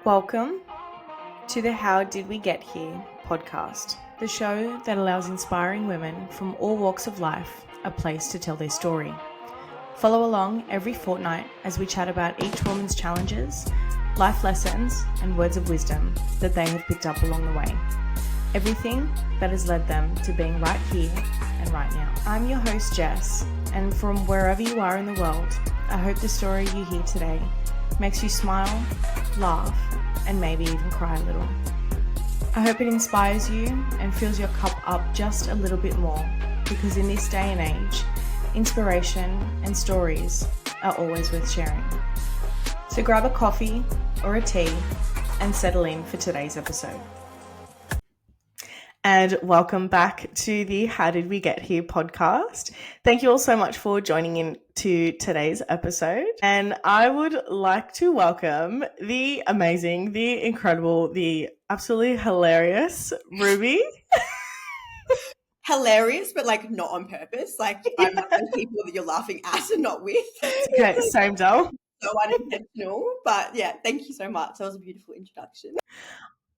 Welcome to the How Did We Get Here podcast, the show that allows inspiring women from all walks of life a place to tell their story. Follow along every fortnight as we chat about each woman's challenges, life lessons, and words of wisdom that they have picked up along the way. Everything that has led them to being right here and right now. I'm your host, Jess, and from wherever you are in the world, I hope the story you hear today makes you smile, laugh, and maybe even cry a little. I hope it inspires you and fills your cup up just a little bit more, because in this day and age, inspiration and stories are always worth sharing. So grab a coffee or a tea and settle in for today's episode. And welcome back to the How Did We Get Here podcast. Thank you all so much for joining in to today's episode. And I would like to welcome the amazing, the incredible, the absolutely hilarious Ruby. Hilarious, but like not on purpose. Like I'm one of those people that you're laughing at and not with. Okay, same doll. So unintentional. But yeah, thank you so much. That was a beautiful introduction.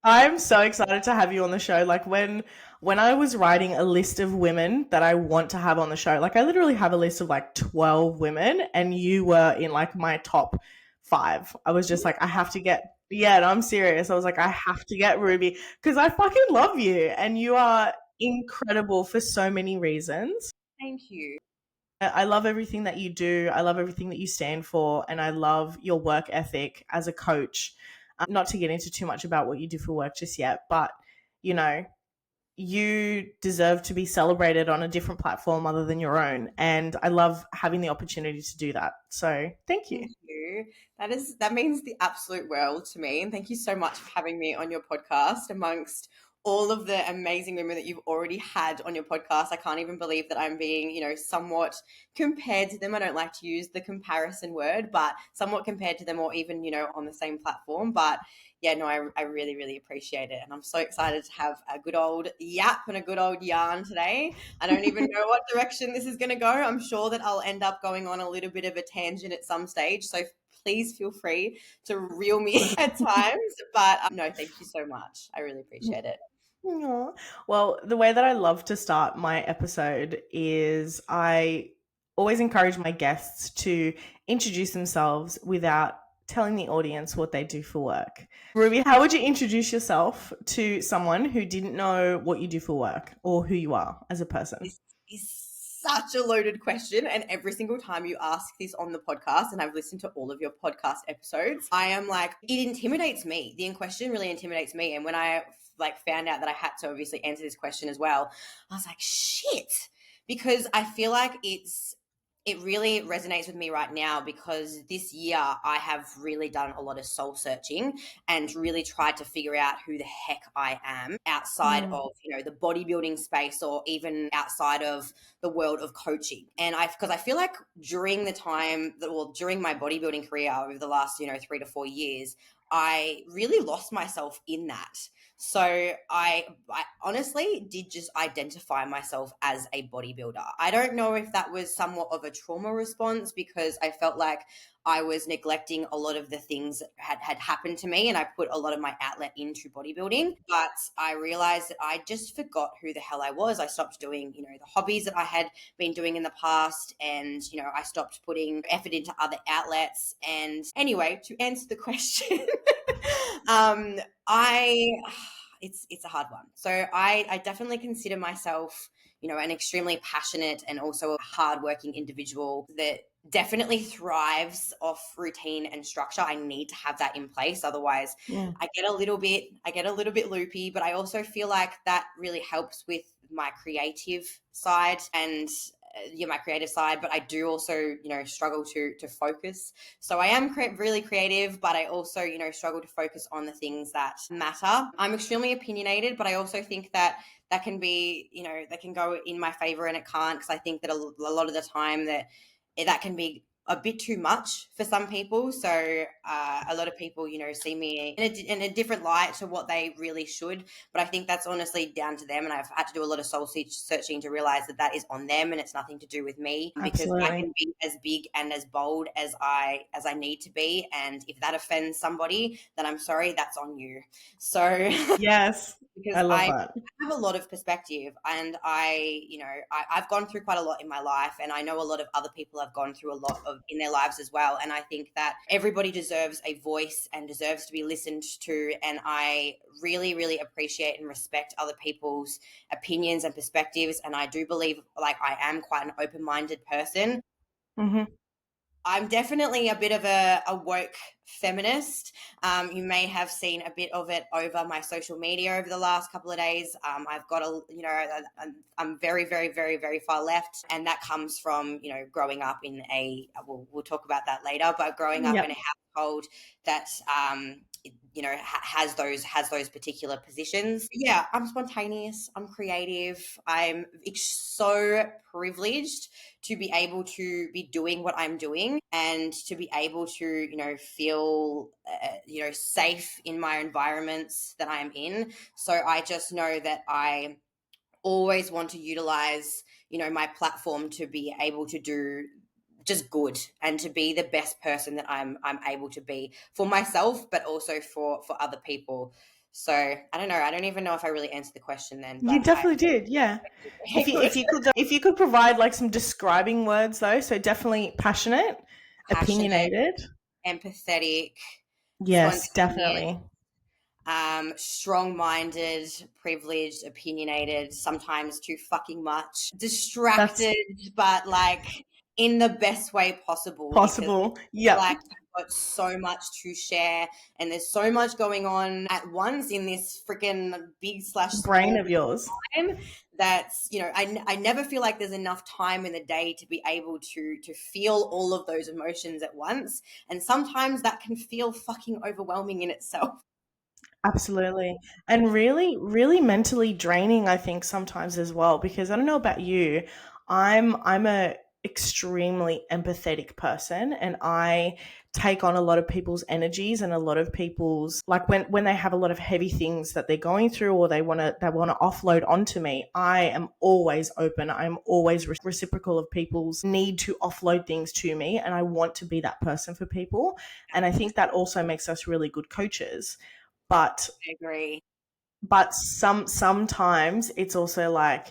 I'm so excited to have you on the show. Like when I was writing a list of women that I want to have on the show, like I literally have a list of like 12 women and you were in like my top 5. I was just like, I have to get, and I'm serious. I was like, I have to get Ruby because I fucking love you and you are incredible for so many reasons. Thank you. I love everything that you do. I love everything that you stand for. And I love your work ethic as a coach. Not to get into too much about what you do for work just yet, but, you know, you deserve to be celebrated on a different platform other than your own. And I love having the opportunity to do that. So thank you. Thank you. That means the absolute world to me. And thank you so much for having me on your podcast amongst all of the amazing women that you've already had on your podcast. I can't even believe that I'm being, somewhat compared to them. I don't like to use the comparison word, but somewhat compared to them or even, on the same platform. But yeah, no, I really, really appreciate it. And I'm so excited to have a good old yap and a good old yarn today. I don't even know what direction this is going to go. I'm sure that I'll end up going on a little bit of a tangent at some stage. So please feel free to reel me at times. But no, thank you so much. I really appreciate it. Aww. Well, the way that I love to start my episode is I always encourage my guests to introduce themselves without telling the audience what they do for work. Ruby, how would you introduce yourself to someone who didn't know what you do for work or who you are as a person? This is such a loaded question, and every single time you ask this on the podcast, and I've listened to all of your podcast episodes, I am like, it intimidates me. The question really intimidates me. And when I found out that I had to obviously answer this question as well, I was like, shit, because I feel like it really resonates with me right now, because this year I have really done a lot of soul searching and really tried to figure out who the heck I am outside of, the bodybuilding space or even outside of the world of coaching. And because I feel like during my bodybuilding career over the last, 3 to 4 years, I really lost myself in that. So I honestly did just identify myself as a bodybuilder. I don't know if that was somewhat of a trauma response, because I felt like I was neglecting a lot of the things that had happened to me, and I put a lot of my outlet into bodybuilding. But I realized that I just forgot who the hell I was. I stopped doing, the hobbies that I had been doing in the past, and, I stopped putting effort into other outlets. And anyway, to answer the question, it's a hard one. So I definitely consider myself, an extremely passionate and also a hardworking individual that definitely thrives off routine and structure. I need to have that in place. Otherwise, I get a little bit loopy, but I also feel like that really helps with my creative side and my creative side, but I do also, struggle to focus. So I am really creative, but I also, struggle to focus on the things that matter. I'm extremely opinionated, but I also think that can be, that can go in my favor and it can't, because I think that a lot of the time that can be a bit too much for some people. So a lot of people, you know, see me in a different light to what they really should. But I think that's honestly down to them. And I've had to do a lot of soul searching to realize that that is on them and it's nothing to do with me, because I Absolutely. can be as big and as bold as I need to be. And if that offends somebody, then I'm sorry, that's on you. So Yes. because I love I that. have a lot of perspective, and I've gone through quite a lot in my life, and I know a lot of other people have gone through a lot of in their lives as well. And I think that everybody deserves a voice and deserves to be listened to. And I really, really appreciate and respect other people's opinions and perspectives. And I do believe, like, I am quite an open-minded person. Mm-hmm. I'm definitely a bit of a woke feminist. You may have seen a bit of it over my social media over the last couple of days. I've got I'm very, very, very, very far left, and that comes from, you know, growing up in we'll talk about that later, but growing up in a Yep. household that has those particular positions. Yeah, I'm spontaneous, I'm creative, I'm so privileged to be able to be doing what I'm doing and to be able to, you know, feel, safe in my environments that I'm in. So I just know that I always want to utilize, you know, my platform to be able to do just good and to be the best person that I'm able to be for myself, but also for other people. So I don't know. I don't even know if I really answered the question then, You but definitely did, yeah. I good. If you could provide like some describing words though, so definitely passionate, Passionate, opinionated. empathetic, Yes, spontaneous, definitely. strong-minded, privileged, opinionated, sometimes too fucking much, That's distracted, but like in the best way possible, because possible. I feel Yep. like I've got so much to share and there's so much going on at once in this freaking big slash Brain small of yours. time. That's, you know, I never feel like there's enough time in the day to be able to feel all of those emotions at once, and sometimes that can feel fucking overwhelming in itself. Absolutely. And really, really mentally draining, I think, sometimes as well, because I don't know about you. I'm a extremely empathetic person and I take on a lot of people's energies and a lot of people's like when they have a lot of heavy things that they're going through or they want to offload onto me. I am always open. I'm always reciprocal of people's need to offload things to me and I want to be that person for people. And I think that also makes us really good coaches, but I agree. sometimes it's also like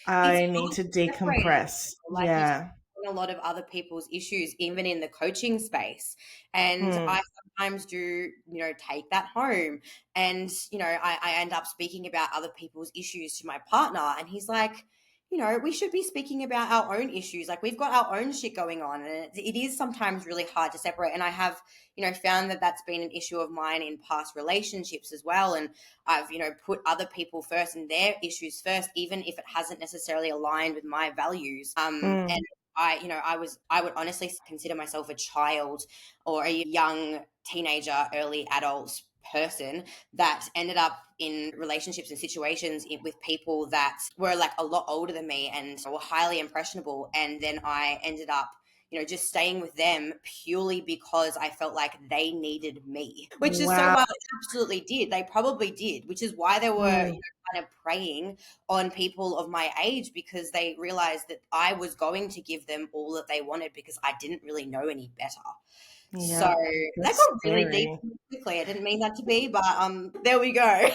It's I need hard to to separate it. decompress. Like you take Yeah. on a lot of other people's issues, even in the coaching space. And Mm. I sometimes do, you know, take that home. And, you know, I end up speaking about other people's issues to my partner. And he's like, you know, we should be speaking about our own issues. Like we've got our own shit going on. And it is sometimes really hard to separate. And I have, you know, found that that's been an issue of mine in past relationships as well. And I've, you know, put other people first and their issues first, even if it hasn't necessarily aligned with my values. Mm. And I would honestly consider myself a child or a young teenager, early adult person that ended up in relationships and situations with people that were like a lot older than me and were highly impressionable. And then I ended up, you know, just staying with them purely because I felt like they needed me, which is so Wow. wild. They absolutely did. They probably did, which is why they were, you Mm. know, kind of preying on people of my age, because they realized that I was going to give them all that they wanted because I didn't really know any better. So Yeah. that That's got really deep scary. quickly. I didn't mean that to be, but there we go.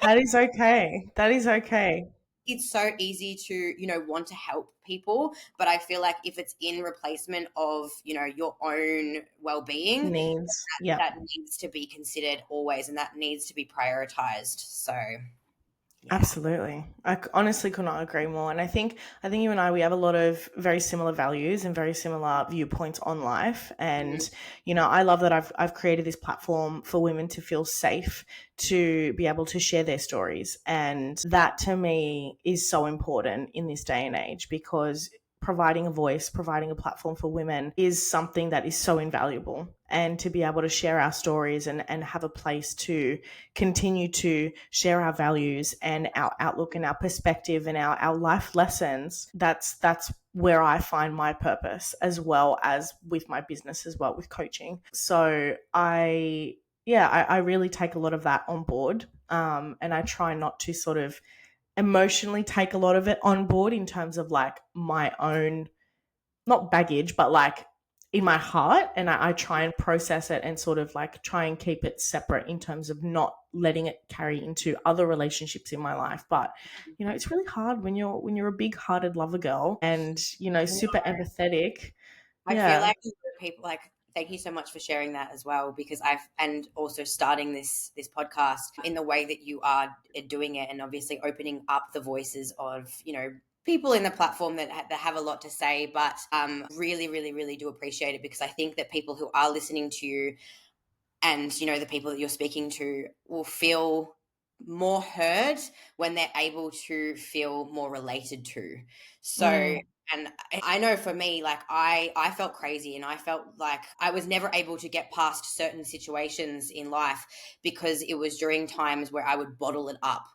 That is okay. That is okay. It's so easy to, you know, want to help people, but I feel like if it's in replacement of, you know, your own well-being, Needs. Yeah. that needs to be considered always, and that needs to be prioritized. So yeah. Absolutely. Honestly could not agree more. And I think you and I, we have a lot of very similar values and very similar viewpoints on life. And, Mm, I love that I've created this platform for women to feel safe to be able to share their stories. And that to me is so important in this day and age because providing a voice, providing a platform for women is something that is so invaluable. And to be able to share our stories and have a place to continue to share our values and our outlook and our perspective and our life lessons, that's where I find my purpose, as well as with my business as well, with coaching. So I really take a lot of that on board. And I try not to sort of emotionally take a lot of it on board in terms of like my own, not baggage, but like in my heart. And I try and process it and sort of like try and keep it separate in terms of not letting it carry into other relationships in my life. But it's really hard when you're a big hearted lover girl and super empathetic. I feel Yeah, like people like thank you so much for sharing that as well, because I've and also starting this podcast in the way that you are doing it, and obviously opening up the voices of people in the platform that have a lot to say, but really really really do appreciate it, because I think that people who are listening to you and the people that you're speaking to will feel more heard when they're able to feel more related to. So and I know for me, like I felt crazy, and I felt like I was never able to get past certain situations in life because it was during times where I would bottle it up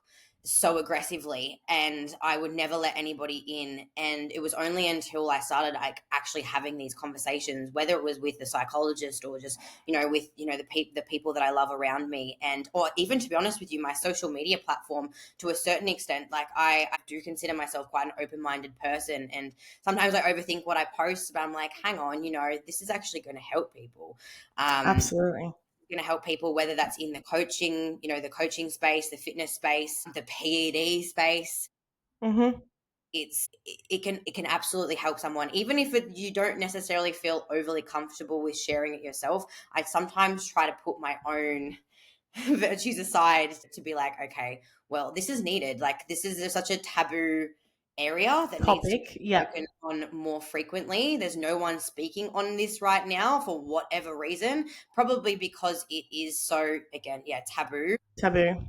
so aggressively, and I would never let anybody in. And it was only until I started like actually having these conversations, whether it was with the psychologist or just with the people that I love around me, and or even, to be honest with you, my social media platform, to a certain extent. Like I do consider myself quite an open-minded person, and sometimes I overthink what I post, but I'm like, hang on, this is actually going to help people. absolutely. Going to help people, whether that's in the coaching, the coaching space, the fitness space, the PED space. Mm-hmm. It can absolutely help someone, even if you don't necessarily feel overly comfortable with sharing it yourself. I sometimes try to put my own virtues aside to be like, okay, well, this is needed. Like, this is such a taboo area that needs to Topic. be Yeah. spoken on more frequently. There's no one speaking on this right now for whatever reason, probably because it is so, again, yeah, taboo. Taboo.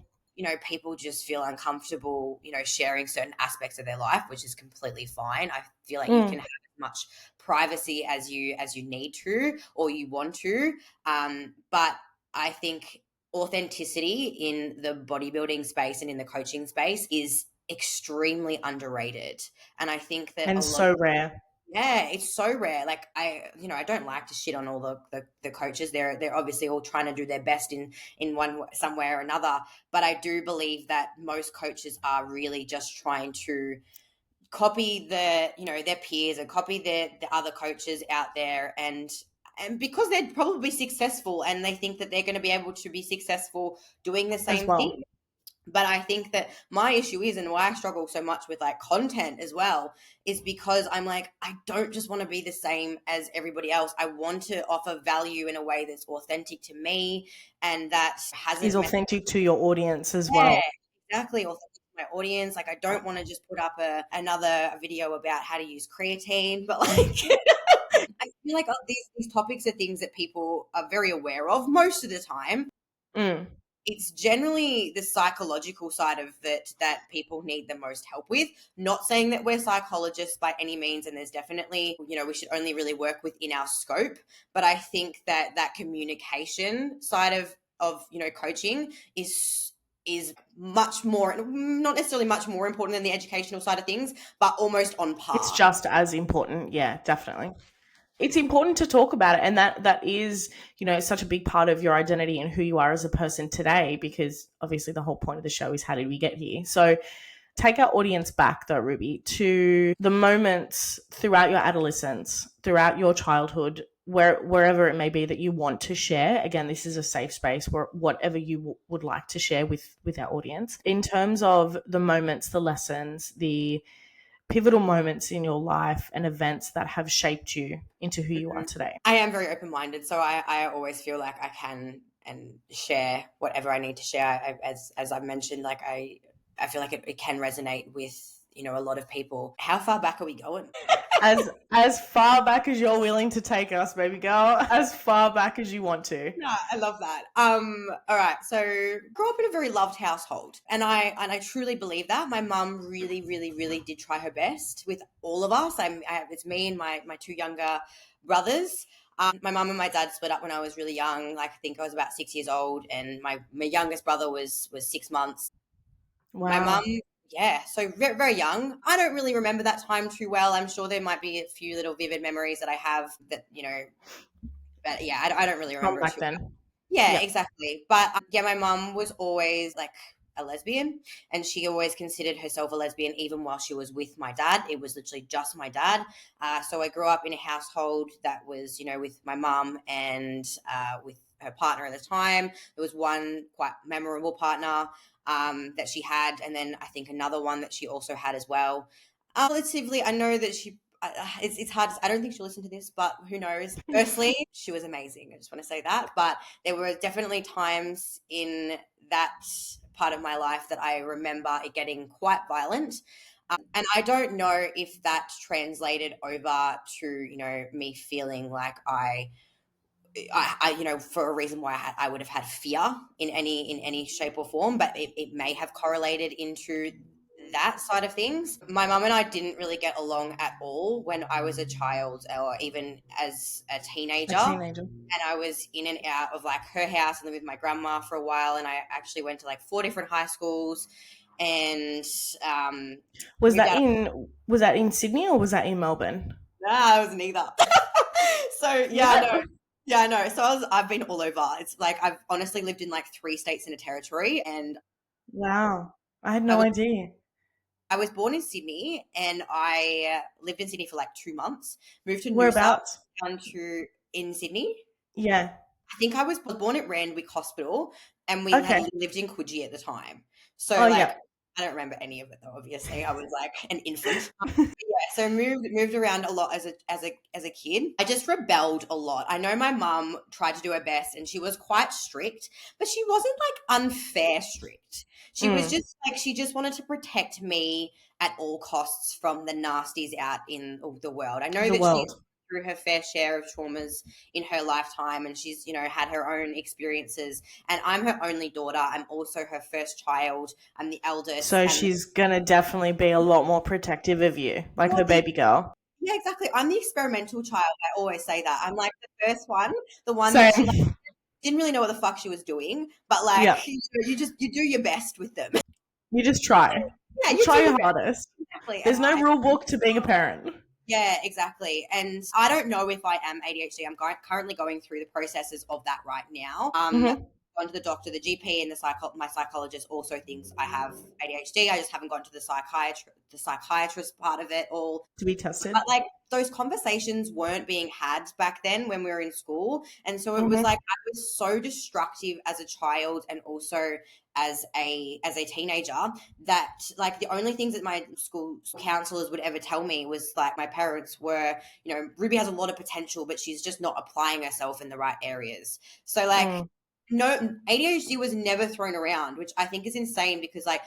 People just feel uncomfortable, sharing certain aspects of their life, which is completely fine. I feel like you can Mm. have as much privacy as you need to or you want to. But I think authenticity in the bodybuilding space and in the coaching space is extremely underrated. And I think that a And lot of so rare. yeah, it's so rare. Like I don't like to shit on all the coaches. They're obviously all trying to do their best in one some way or another. But I do believe that most coaches are really just trying to copy their peers and copy the other coaches out there, and because they're probably successful and they think that they're going to be able to be successful doing the As same well. thing. But I think that my issue is, and why I struggle so much with like content as well, is because I'm like, I don't just want to be the same as everybody else. I want to offer value in a way that's authentic to me and that Is hasn't messed. authentic to your audience as Yeah, well. exactly, authentic to my audience. Like, I don't want to just put up another video about how to use creatine, but like I feel like these topics are things that people are very aware of most of the time. Mm. It's generally the psychological side of it that people need the most help with. Not saying that we're psychologists by any means, and there's definitely, we should only really work within our scope. But I think that communication side of coaching is much more, not necessarily much more important than the educational side of things, but almost on It's par. just as important. Yeah, definitely. It's important to talk about it, and that is such a big part of your identity and who you are as a person today, because obviously the whole point of the show is how did we get here. So take our audience back though, Ruby, to the moments throughout your adolescence, throughout your childhood, wherever it may be that you want to share. Again, this is a safe space where whatever you would like to share with our audience in terms of the moments, the lessons, the pivotal moments in your life and events that have shaped you into who you are today. I am very open minded, so I always feel like I can and share whatever I need to share. As I've mentioned, like I feel like it can resonate with a lot of people. How far back are we going? As far back as you're willing to take us, baby girl. As far back as you want to. Yeah, I love that. All right. So grew up in a very loved household, and I truly believe that. My mum really, really, really did try her best with all of us. It's me and my two younger brothers. My mum and my dad split up when I was really young. Like, I think I was about 6 years old, and my youngest brother was 6 months. My mum Wow. yeah, so very, very young. I don't really remember that time too well. I'm sure there might be a few little vivid memories that I have that, but yeah, I don't really From remember it back too. then. Yeah, Yeah. exactly. But yeah, my mum was always like a lesbian, and she always considered herself a lesbian even while she was with my dad. It was literally just my dad. So I grew up in a household that was, with my mum and with her partner at the time. There was one quite memorable partner that she had, and then I think another one that she also had as well. Relatively, I know that it's hard. I don't think she'll listen to this, but who knows? Firstly, she was amazing. I just want to say that. But there were definitely times in that part of my life that I remember it getting quite violent. And I don't know if that translated over to, me feeling like for a reason why I would have had fear in any shape or form, but it may have correlated into that side of things. My mum and I didn't really get along at all when I was a child or even as a A teenager. teenager. And I was in and out of like her house and then with my grandma for a while. And I actually went to like 4 different high schools and Was moved that out. in Sydney or was that in Melbourne? Nah, I was neither. So yeah, no. Yeah, I know. So I've been all over. It's like I've honestly lived in like 3 states and a territory, and Wow. I had I no was idea. I was born in Sydney, and I lived in Sydney for like 2 months. Moved to Noosa Whereabouts? down to in Sydney. Yeah. I think I was born at Randwick Hospital, and we had Okay. lived in Coogee at the time. So Oh, like, yeah. I don't remember any of it though. Obviously, I was like an infant. Yeah, so moved around a lot as a kid. I just rebelled a lot. I know my mum tried to do her best, and she was quite strict, but she wasn't like unfair strict. She was Mm. just like she just wanted to protect me at all costs from the nasties out in the world. I know The that she world. through her fair share of traumas in her lifetime, and she's had her own experiences, and I'm her only daughter. I'm also her first child. I'm the eldest, So and she's gonna definitely be a lot more protective of you, like well, her baby girl. yeah, exactly. I'm the experimental child. I always say that. I'm like the first one, the one that she like Same. didn't really know what the fuck she was doing, but like Yeah. you do your best with them. You just try. Yeah, You you do try your your best. hardest. Exactly. And There's no rule book to being a parent. yeah, exactly. And I don't know if I am ADHD. I'm currently going through the processes of that right now. Hmm. Gone to the doctor, the GP, and my psychologist also thinks I have ADHD. I just haven't gone to the psychiatrist part of it all. To be tested. But like those conversations weren't being had back then when we were in school. And so it was Hmm. like I was so destructive as a child and also as a teenager that like the only things that my school counselors would ever tell me was like my parents were, Ruby has a lot of potential, but she's just not applying herself in the right areas. So like Mm. no, ADHD was never thrown around, which I think is insane because like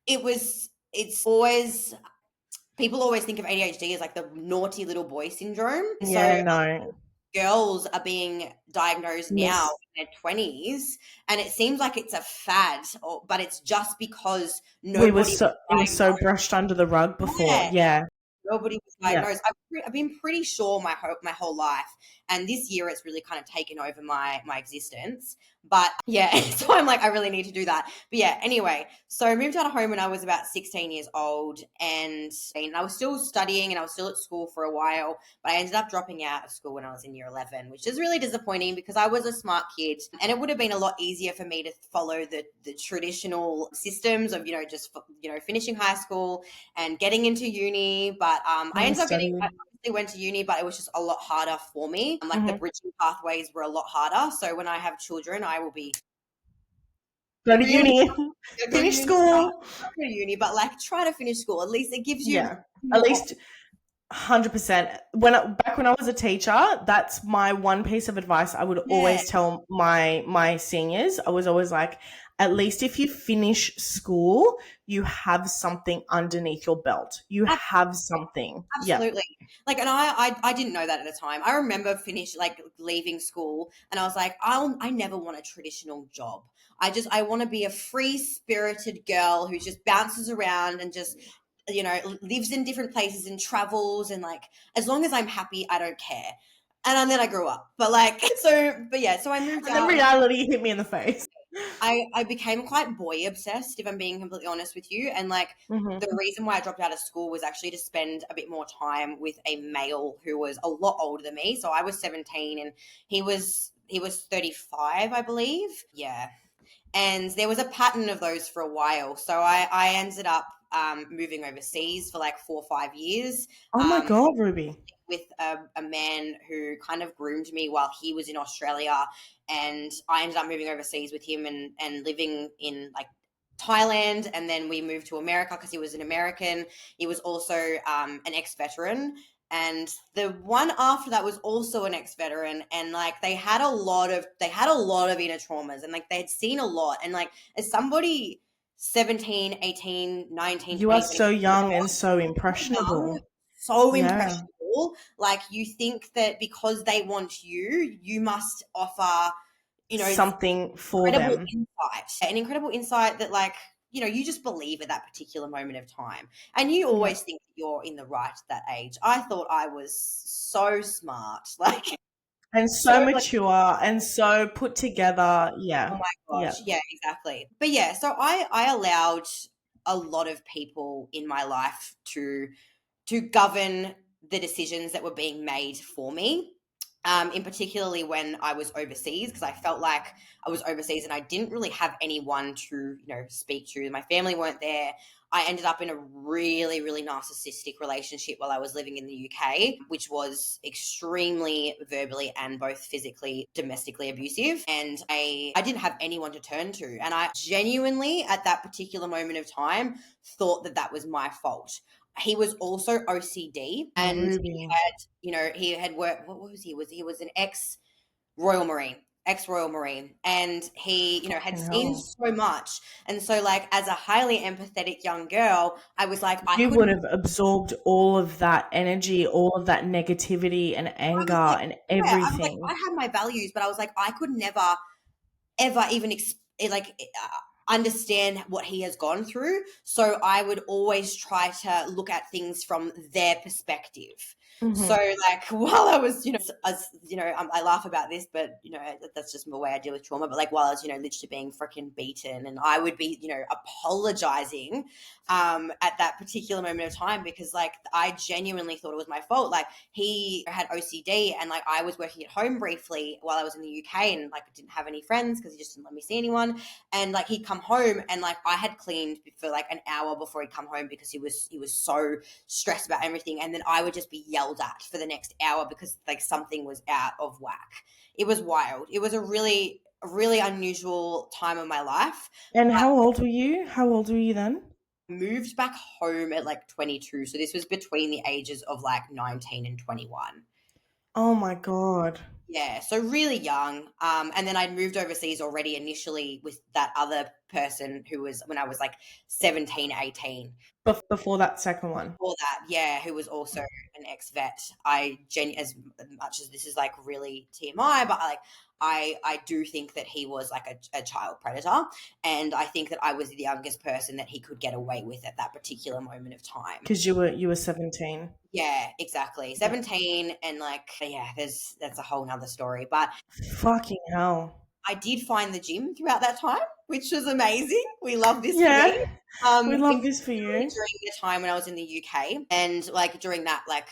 it's always people always think of ADHD as like the naughty little boy syndrome. So Yeah, no. girls are being diagnosed now Yes. in their 20s, and it seems like it's a fad, but it's just because nobody was It was so diagnosed. brushed under the rug before. Yeah, Yeah. nobody was Yeah. diagnosed. I've been pretty sure my whole life, and this year it's really kind of taken over my existence. But yeah, so I'm like, I really need to do that. But yeah, anyway, so I moved out of home when I was about 16 years old, and I was still studying and I was still at school for a while, but I ended up dropping out of school when I was in year 11, which is really disappointing because I was a smart kid, and it would have been a lot easier for me to follow the traditional systems of just finishing high school and getting into uni. But I And ended up I study. obviously went to uni, but it was just a lot harder for me. Like the Hmm. bridging pathways were a lot harder. So when I have children, I will be Go to really uni. go Finish uni, start, school. go to uni, but like try to finish school. At least it gives you Yeah. At more least 100%. Back when I was a teacher, that's my one piece of advice I would yeah. always tell my seniors. I was always like, at least if you finish school, you have something underneath your belt. You have something. Yeah. Absolutely. Like, and I didn't know that at the time. I remember leaving school and I was like, I never want a traditional job. I want to be a free spirited girl who just bounces around and just, lives in different places and travels. And like, as long as I'm happy, I don't care. And then I grew up, but like, but yeah, so I moved And then out. reality hit me in the face. I became quite boy obsessed, if I'm being completely honest with you. And like Mhm. the reason why I dropped out of school was actually to spend a bit more time with a male who was a lot older than me. So I was 17 and he was 35, I believe. Yeah. And there was a pattern of those for a while. So I ended up moving overseas for like 4 or 5 years. Oh my Um, God, Ruby. with a man who kind of groomed me while he was in Australia, and I ended up moving overseas with him and living in like Thailand, and then we moved to America because he was an American. He was also an ex-veteran, and the one after that was also an ex-veteran, and like they had a lot of inner traumas, and like they had seen a lot, and like as somebody 17, 18, 19, You are 20, so 21, young and so young, impressionable. so Yeah. impressionable. Like you think that because they want you, you must offer, Something for incredible them. insight, an incredible insight that like, you just believe at that particular moment of time. And you Yeah. always think that you're in the right at that age. I thought I was so smart, like And so so like, mature and so put together. oh Yeah. my Yeah. gosh, yeah, exactly. But yeah, so I allowed a lot of people in my life to govern the decisions that were being made for me. In particularly when I was overseas, because I felt like I was overseas and I didn't really have anyone to, speak to. My family weren't there. I ended up in a really, really narcissistic relationship while I was living in the UK, which was extremely verbally and both physically, domestically abusive. And I didn't have anyone to turn to. And I genuinely, at that particular moment of time, thought that that was my fault. He was also OCD, and Ruby. he had worked. What was he? Was an Royal Marine, ex Royal Marine, and he had Fucking seen hell. so much. And so, like as a highly empathetic young girl, I was like, I You would couldn't. have absorbed all of that energy, all of that negativity and I anger was like, and yeah, I was like, everything. I had my values, but I was like, I could never ever even understand what he has gone through. So I would always try to look at things from their perspective. So, Mhm. like, while I was, I laugh about this, but, that's just the way I deal with trauma. But, like, while I was, literally being freaking beaten, and I would be, apologizing at that particular moment of time because, like, I genuinely thought it was my fault. Like, he had OCD, and like I was working at home briefly while I was in the UK, and like I didn't have any friends because he just didn't let me see anyone. And like he'd come home, and like I had cleaned for like an hour before he'd come home because he was so stressed about everything. And then I would just be yelled at for the next hour because like something was out of whack. It was wild. It was a really unusual time of my life. And how old were you? How old were you then? Moved back home at like 22, so this was between the ages of like 19 and 21. Oh my God. Yeah, so really young. And then I'd moved overseas already initially with that other person who was when I was like 17, 18. Before that second one. Before that, yeah, who was also an ex-vet. As much as this is like really TMI, but like I do think that he was like a child predator. And I think that I was the youngest person that he could get away with at that particular moment of time. Because you were 17. Yeah, exactly. Yeah. 17, and like yeah, that's a whole nother story. But Fucking hell. I did find the gym throughout that time, which was amazing. We love this for me. Yeah. We love In this for particularly you. during the time when I was in the UK, and like during that like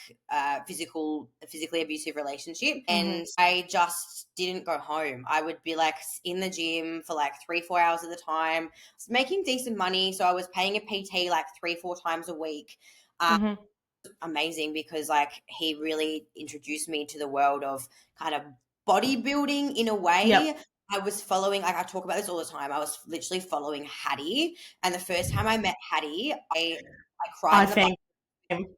physically abusive relationship, Mhm. and I just didn't go home. I would be like in the gym for like 3-4 hours at a time. I was making decent money, so I was paying a PT like 3-4 times a week. Mhm. Amazing because like he really introduced me to the world of kind of bodybuilding in a way. Yep. I was following, like I talk about this all the time. I was literally following Hattie, and the first time I met Hattie, I cried I in the bathroom. think him.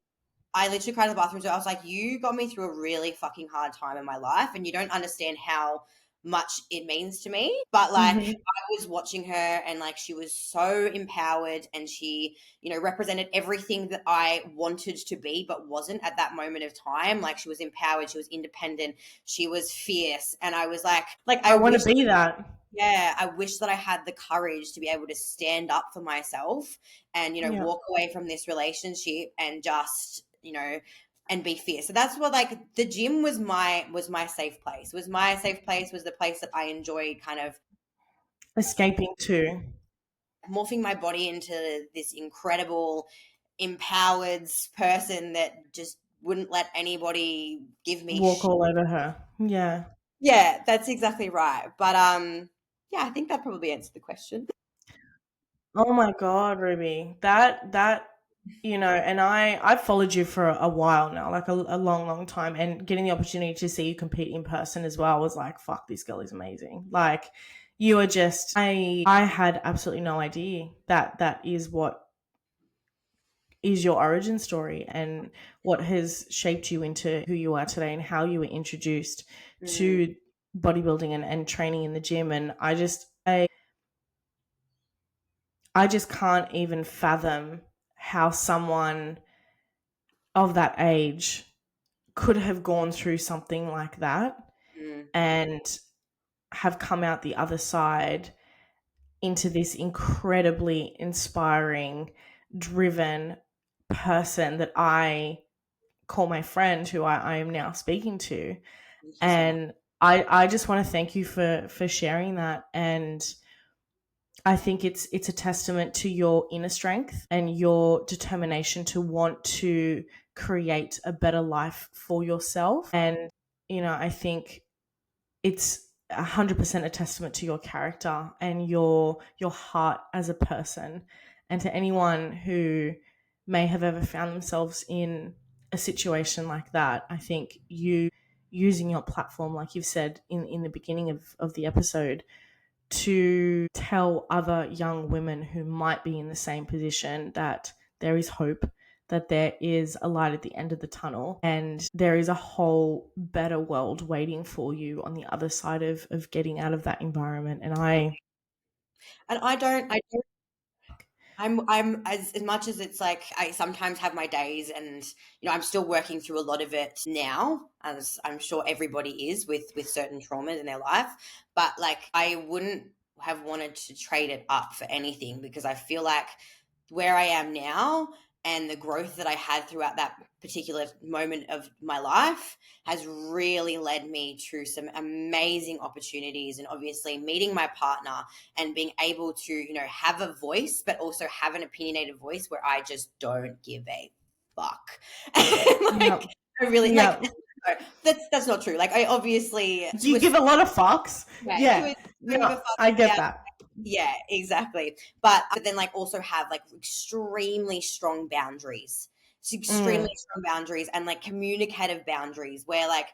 I literally cried in the bathroom. So I was like, you got me through a really fucking hard time in my life, and you don't understand how much it means to me. But like, Mhm. I was watching her, and like, she was so empowered, and she, represented everything that I wanted to be, but wasn't at that moment of time. Like, she was empowered, she was independent, she was fierce. And I was like, I I wanna wish be that. yeah, I wish that I had the courage to be able to stand up for myself and, Yeah. walk away from this relationship and just, and be fierce. So that's what like the gym was my safe place. Was my safe place, was the place that I enjoyed kind of escaping to morphing my body into this incredible, empowered person that just wouldn't let anybody give me walk all over her. Yeah. Yeah, that's exactly right. But yeah, I think that probably answered the question. Oh my God, Ruby. That and I've followed you for a while now, like a long, long time, and getting the opportunity to see you compete in person as well was like, fuck, this girl is amazing. Like you are just I had absolutely no idea that that is what is your origin story and what has shaped you into who you are today and how you were introduced Mm, to bodybuilding and training in the gym. And I just can't even fathom how someone of that age could have gone through something like that mm, and have come out the other side into this incredibly inspiring, driven person that I call my friend, who I am now speaking to. thank you so much. And I just want to thank you for sharing that. And I think it's a testament to your inner strength and your determination to want to create a better life for yourself. And I think it's 100% a testament to your character and your heart as a person. And to anyone who may have ever found themselves in a situation like that, I think you using your platform, like you've said in the beginning of the episode, to tell other young women who might be in the same position that there is hope, that there is a light at the end of the tunnel, and there is a whole better world waiting for you on the other side of getting out of that environment. And And I don't I'm as much as it's like I sometimes have my days and I'm still working through a lot of it now, as I'm sure everybody is with certain traumas in their life. But like I wouldn't have wanted to trade it up for anything because I feel like where I am now and the growth that I had throughout that particular moment of my life has really led me to some amazing opportunities, and obviously meeting my partner and being able to have a voice but also have an opinionated voice where I just don't give a fuck. yeah, Like I really like yeah, no, that's not true. Like I obviously to you a give a lot of fucks. yeah, to Yeah, a certain of a yeah, fuck, I get yeah, that. yeah, exactly. But then like also have like extremely strong boundaries. It's extremely Mm, strong boundaries and like communicative boundaries where like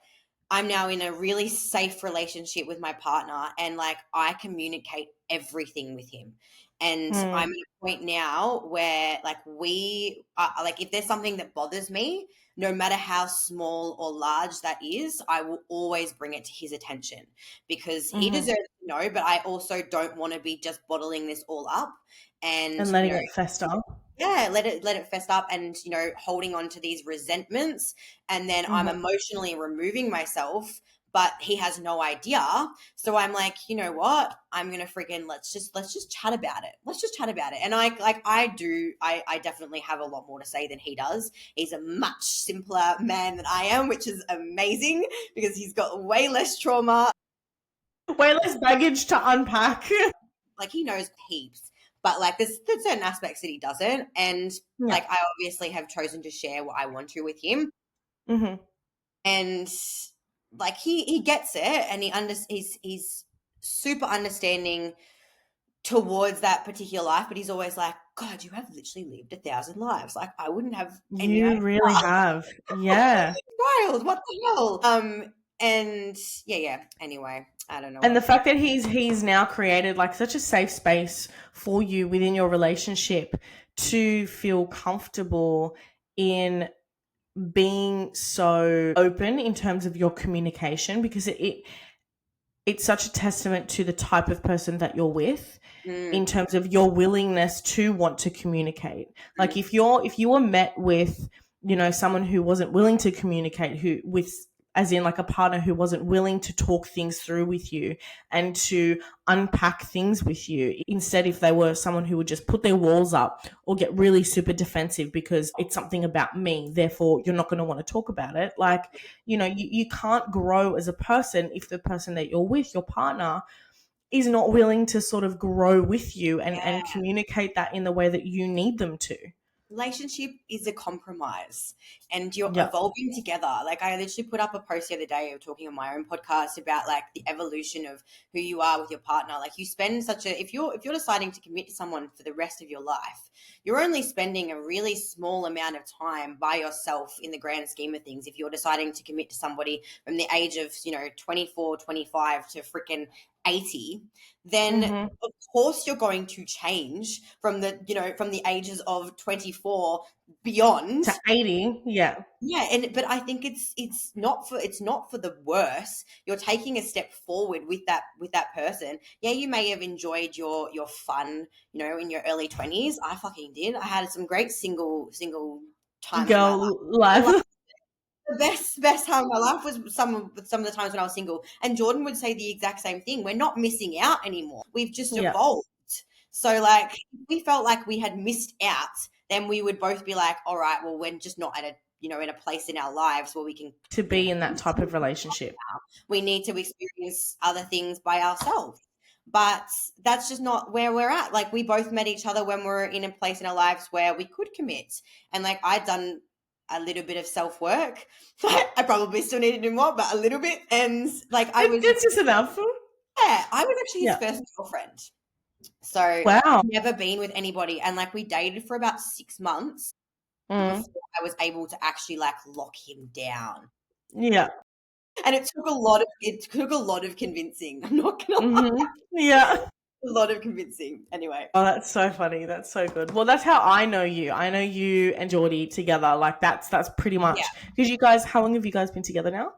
I'm now in a really safe relationship with my partner and like I communicate everything with him. And I'm mm, at a point now where like we are, like if there's something that bothers me, no matter how small or large that is, I will always bring it to his attention because he mm-hmm. deserves to know, but I also don't want to be just bottling this all up and And letting it fester. yeah, let it fest up and holding on to these resentments, and then I'm Mm-hmm. emotionally removing myself, but he has no idea. So I'm like, you know what? I'm gonna freaking let's just chat about it. Let's just chat about it. And I definitely have a lot more to say than he does. He's a much simpler man than I am, which is amazing because he's got way less trauma. Way less baggage to unpack. Like he knows heaps, but like there's certain aspects that he doesn't, and Yeah. like I obviously have chosen to share what I want to with him, Mm-hmm. and like he gets it, and he's super understanding towards that particular life, but he's always like, God, you have literally lived 1,000 lives. Like I wouldn't have any You idea. really have. Yeah. Wild, what the hell? And yeah. Anyway, I don't know And what. the fact that he's now created like such a safe space for you within your relationship to feel comfortable in being so open in terms of your communication, because it's such a testament to the type of person that you're with in Mm, terms of your willingness to want to communicate. Like mm, if you were met with, someone who wasn't willing to communicate, who with as in like a partner who wasn't willing to talk things through with you and to unpack things with you. Instead, if they were someone who would just put their walls up or get really super defensive because it's something about me, therefore you're not going to want to talk about it. Like, you can't grow as a person if the person that you're with, your partner, is not willing to sort of grow with you and, Yeah. and communicate that in the way that you need them to. Relationship is a compromise and you're Yeah. evolving together. Like I literally put up a post the other day of talking on my own podcast about like the evolution of who you are with your partner. Like you spend if you're deciding to commit to someone for the rest of your life, you're only spending a really small amount of time by yourself in the grand scheme of things. If you're deciding to commit to somebody from the age of, 24, 25 to freaking 80, then of course you're going to change from the ages of 24 beyond To 80, yeah. but I think it's not for the worse. You're taking a step forward with that person. Yeah, you may have enjoyed your fun, in your early 20s. I fucking did. I had some great single times of my life. Girl life. The best time of my life was some of the times when I was single. And Jordan would say the exact same thing. We're not missing out anymore. We've just Yeah. evolved. So like if we felt like we had missed out, then we would both be like, all right, well, we're just not at a in a place in our lives where we can To be in that type of relationship. we need to experience other things by ourselves. But that's just not where we're at. Like we both met each other when we're in a place in our lives where we could commit. And like I'd done a little bit of self-work. I probably still need to do more, but a little bit. And like It's just enough. yeah, I was actually his Yeah. first girlfriend. So Wow. never been with anybody. And like we dated for about 6 months before I was able to actually like lock him down. Yeah. And it took a lot of convincing. I'm not gonna lie. Yeah. A lot of convincing. Anyway. Oh, that's so funny. That's so good. Well, that's how I know you. I know you and Geordie together. Like that's pretty much because you guys. How long have you guys been together now?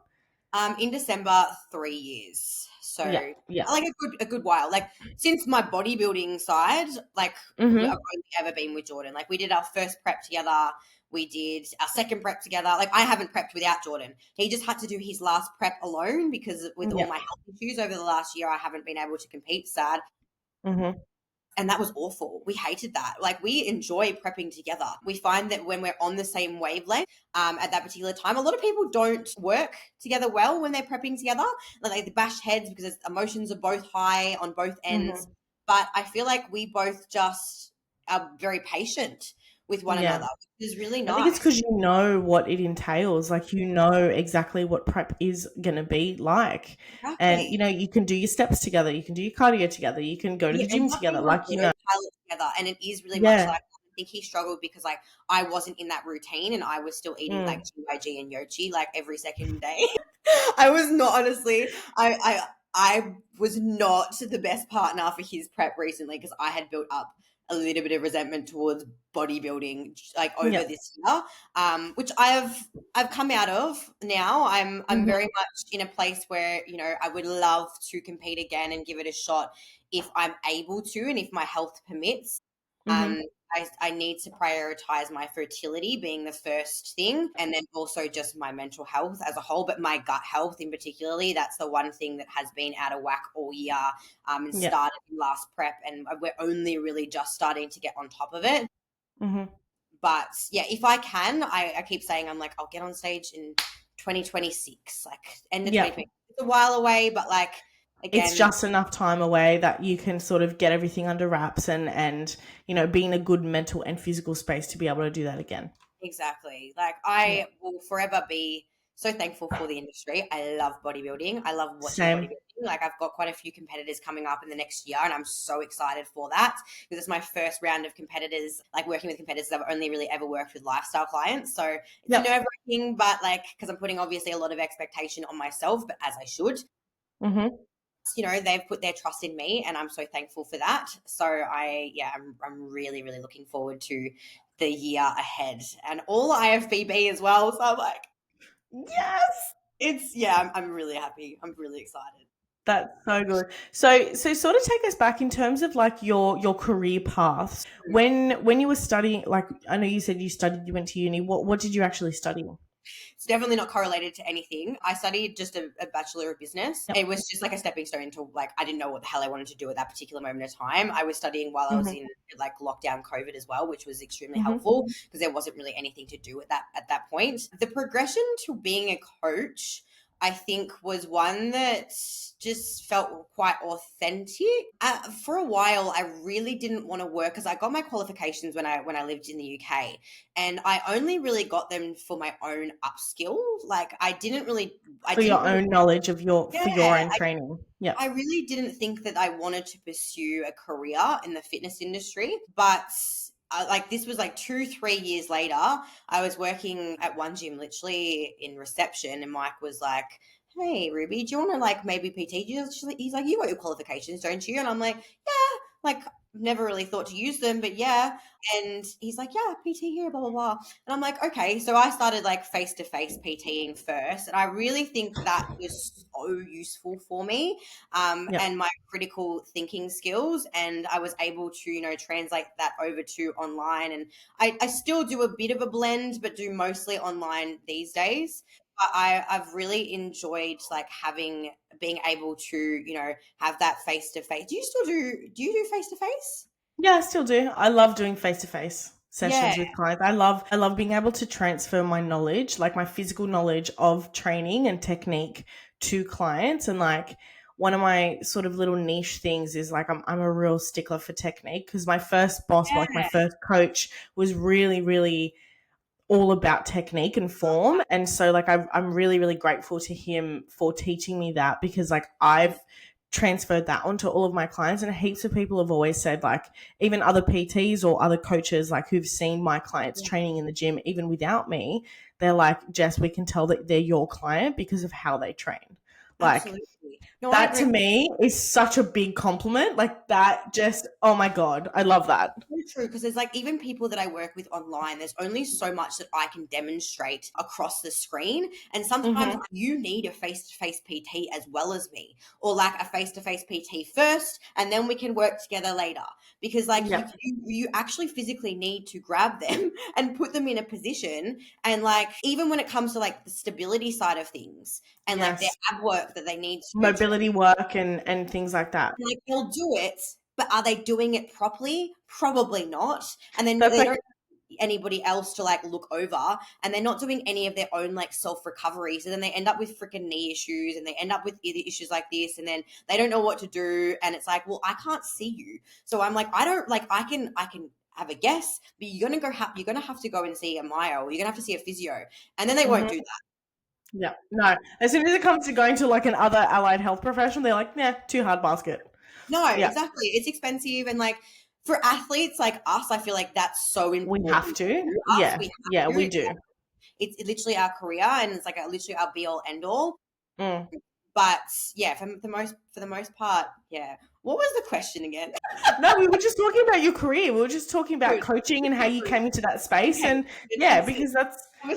In December, 3 years. So yeah. like a good while. Like since my bodybuilding side, like I've only ever been with Jordan. Like we did our first prep together. We did our second prep together. Like I haven't prepped without Jordan. He just had to do his last prep alone because with all my health issues over the last year, I haven't been able to compete. Sad. And that was awful. We hated that. Like we enjoy prepping together. We find that when we're on the same wavelength at that particular time, a lot of people don't work together well when they're prepping together. Like they bash heads because emotions are both high on both ends. But I feel like we both just are very patient with one another, which is really nice. I think it's because you know what it entails. Like you know exactly what prep is going to be like. Exactly. And, you can do your steps together. You can do your cardio together. You can go to the gym together. Like, together. And it is really much like, I think he struggled because like I wasn't in that routine and I was still eating like GYG and Yochi like every second day. I was not, honestly, I was not the best partner for his prep recently because I had built up a little bit of resentment towards bodybuilding like over this year, which I've come out of now. I'm very much in a place where, I would love to compete again and give it a shot if I'm able to and if my health permits. I need to prioritize my fertility being the first thing and then also just my mental health as a whole, but my gut health in particularly, that's the one thing that has been out of whack all year and started in last prep and we're only really just starting to get on top of it. But yeah, if I can, I keep saying I'm like, I'll get on stage in 2026, like end of 2026. It's a while away, but like, again, it's just enough time away that you can sort of get everything under wraps and be in a good mental and physical space to be able to do that again. Exactly. Like I will forever be so thankful for the industry. I love bodybuilding. I love watching bodybuilding. Like I've got quite a few competitors coming up in the next year and I'm so excited for that because it's my first round of competitors, like working with competitors. I've only really ever worked with lifestyle clients. So it's nerve-wracking, but like, because I'm putting obviously a lot of expectation on myself, but as I should. They've put their trust in me and I'm so thankful for that. So I'm really, really looking forward to the year ahead and all IFBB as well. So I'm like, yes, I'm really happy. I'm really excited. That's so good. So sort of take us back in terms of like your career paths. When you were studying, like I know you said you went to uni. What did you actually study? It's definitely not correlated to anything. I studied just a Bachelor of Business. It was just like a stepping stone to like, I didn't know what the hell I wanted to do at that particular moment of time. I was studying while I was in like lockdown COVID as well, which was extremely helpful because there wasn't really anything to do at that point. The progression to being a coach, I think was one that just felt quite authentic. For a while, I really didn't want to work because I got my qualifications when I lived in the UK, and I only really got them for my own upskill. Like I For your didn't really, own knowledge yeah, for your own training. Yeah. I really didn't think that I wanted to pursue a career in the fitness industry, but like this was like 2-3 years later. I was working at one gym, literally in reception, and Mike was like, "Hey, Ruby, do you want to like maybe PT?" He's like, "You got your qualifications, don't you?" And I'm like, "Yeah." Like never really thought to use them, but yeah. And he's like, "Yeah, PT here, blah blah blah." And I'm like, "Okay." So I started like face to face PTing first, and I really think that was so useful for me, Yeah. and my critical thinking skills. And I was able to, translate that over to online. And I still do a bit of a blend, but do mostly online these days. But I've really enjoyed like being able to, have that face to face. Do you do face to face? Yeah, I still do. I love doing face-to-face Yeah. sessions with clients. I love being able to transfer my knowledge, like my physical knowledge of training and technique to clients. And like one of my sort of little niche things is like I'm a real stickler for technique because my first boss, like my Yeah. first coach, was really, really all about technique and form. And so like I'm really, really grateful to him for teaching me that because like I've transferred that onto all of my clients, and heaps of people have always said like even other PTs or other coaches like who've seen my clients training in the gym even without me, they're like, Jess, we can tell that they're your client because of how they train. Like Absolutely. No, I that agree. to me is such a big compliment. Like that just, oh my God, I love that. So true, because there's like even people that I work with online, there's only so much that I can demonstrate across the screen. And sometimes Hmm. you need a face to face PT as well as me, or like a face to face PT first, and then we can work together later. Because like Yeah. you actually physically need to grab them and put them in a position. And like even when it comes to like the stability side of things and like their Yes. ab work that they need to do, Mobility work and things like that. like they'll do it, but are they doing it properly? Probably not. And then That's they like don't have anybody else to like look over, and they're not doing any of their own like self recovery. So then they end up with freaking knee issues, and they end up with issues like this, and then they don't know what to do. And it's like, well, I can't see you, so I'm like, I don't like, I can have a guess, but you're gonna have to go and see a myo, or you're gonna have to see a physio, and then they won't mhm. do that. Yeah. No. As soon as it comes to going to like an other allied health profession, they're like, nah, too hard basket. No, Yeah. exactly. It's expensive, and like for athletes like us, I feel like that's so We have important to. to us. Yeah. We Yeah, have we to. do. It's literally our career, and it's like literally our be all end all. Mm. But yeah, for the most part, yeah. What was the question again? No, we were just talking about your career. We were just talking about Good. coaching and how Okay, you good. came into that space. Okay, And good. yeah, Thanks. because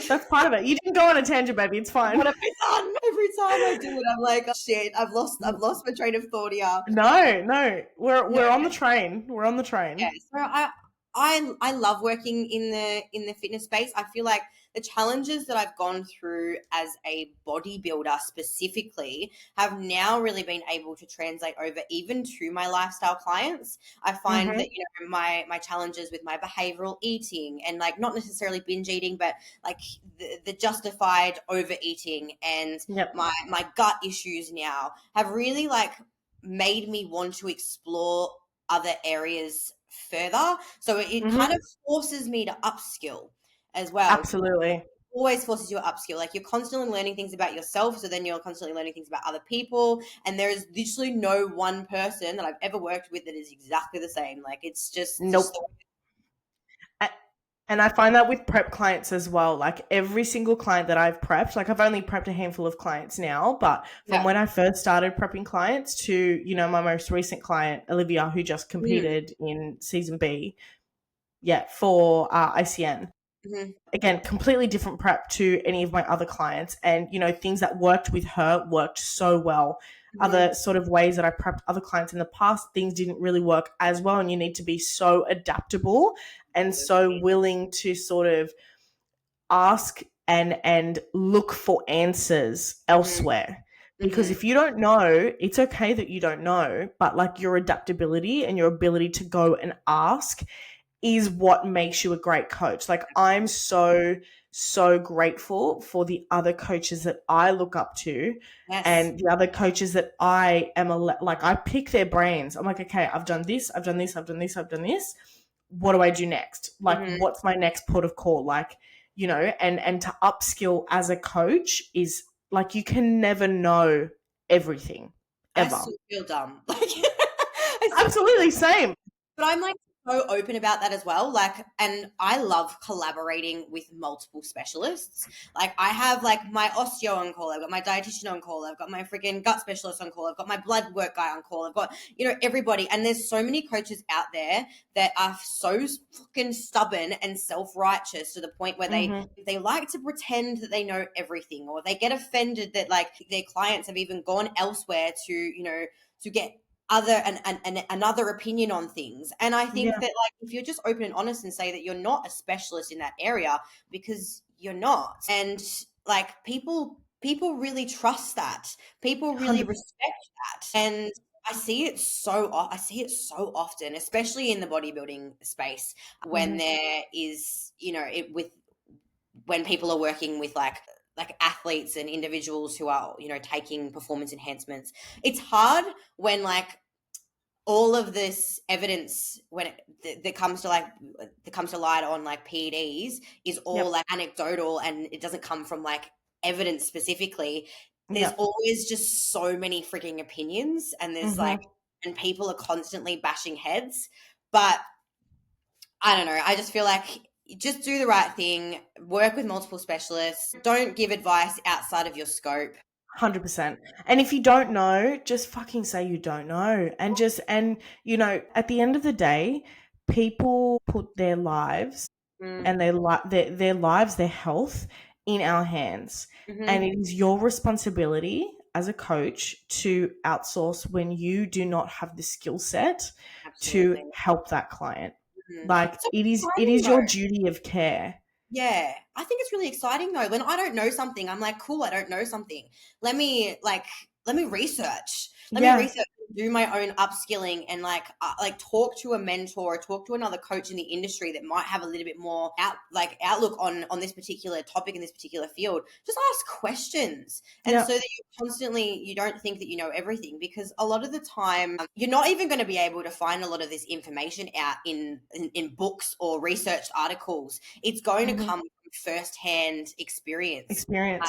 that's part of it. You didn't go on a tangent, baby. It's fine. What have I done? Every time I do it, I'm like, oh, shit, I've lost my train of thought here. No, no. No, We're on the train. We're on the yeah, train. so I love working in the fitness space. I feel like the challenges that I've gone through as a bodybuilder specifically have now really been able to translate over even to my lifestyle clients. I find Mm-hmm. that my challenges with my behavioral eating, and like not necessarily binge eating, but like the justified overeating, and Yep. my gut issues now have really like made me want to explore other areas further. So it kind Mm-hmm. of forces me to upskill as well. So Absolutely. always forces you to upskill. Like you're constantly learning things about yourself, so then you're constantly learning things about other people. And there is literally no one person that I've ever worked with that is exactly the same. Like it's just Nope. A- And I find that with prep clients as well. Like every single client that I've prepped, like I've only prepped a handful of clients now, but from yeah. when I first started prepping clients to, my most recent client, Olivia, who just Mm-hmm. competed in season B, yeah, for ICN. Mm-hmm. Again, completely different prep to any of my other clients. And, things that worked with her worked so well. Mm-hmm. Other sort of ways that I prepped other clients in the past, things didn't really work as well. And you need to be so adaptable and so Absolutely. willing to sort of ask and look for answers Mm-hmm. elsewhere. Because Mm-hmm. if you don't know, it's okay that you don't know, but like your adaptability and your ability to go and ask is what makes you a great coach. Like I'm so so grateful for the other coaches that I look up to Yes. and the other coaches that I am like, I pick their brains. I'm like, okay, I've done this, I've done this, I've done this, I've done this. What do I do next? Like, what's my next port of call? Like, you know, and to upskill as a coach is like, you can never know everything I ever. still feel dumb. Like, I still Absolutely, same. But I'm like so open about that as well. Like, and I love collaborating with multiple specialists. Like, I have like my osteo on call, I've got my dietitian on call, I've got my freaking gut specialist on call, I've got my blood work guy on call, I've got, you know, everybody. And there's so many coaches out there that are so fucking stubborn and self-righteous to the point where they like to pretend that they know everything, or they get offended that like their clients have even gone elsewhere to, you know, to get another opinion on things. And I think that like if you're just open and honest and say that you're not a specialist in that area, because you're not, and like people really trust that, people really 100%. respect that. And I see it so often, especially in the bodybuilding space, when there is, you know, when people are working with like athletes and individuals who are, you know, taking performance enhancements. It's hard when like all of this evidence when that comes to light on like PEDs is all like anecdotal, and it doesn't come from like evidence specifically. There's always just so many freaking opinions, and there's like, and people are constantly bashing heads. But I don't know, I just feel like just do the right thing, work with multiple specialists, don't give advice outside of your scope. 100%. And if you don't know, just fucking say you don't know. And you know, at the end of the day, people put their lives and their lives, their health in our hands. And it is your responsibility as a coach to outsource when you do not have the skill set to help that client. Like, So it is your duty of care. Yeah, I think it's really exciting though. When I don't know something, I'm like, cool, I don't know something. Let me research. Let me research, do my own upskilling, and like talk to a mentor, talk to another coach in the industry that might have a little bit more outlook on this particular topic in this particular field. Just ask questions, and so that you don't think that you know everything, because a lot of the time you're not even going to be able to find a lot of this information out in books or researched articles. It's going to come from first-hand experience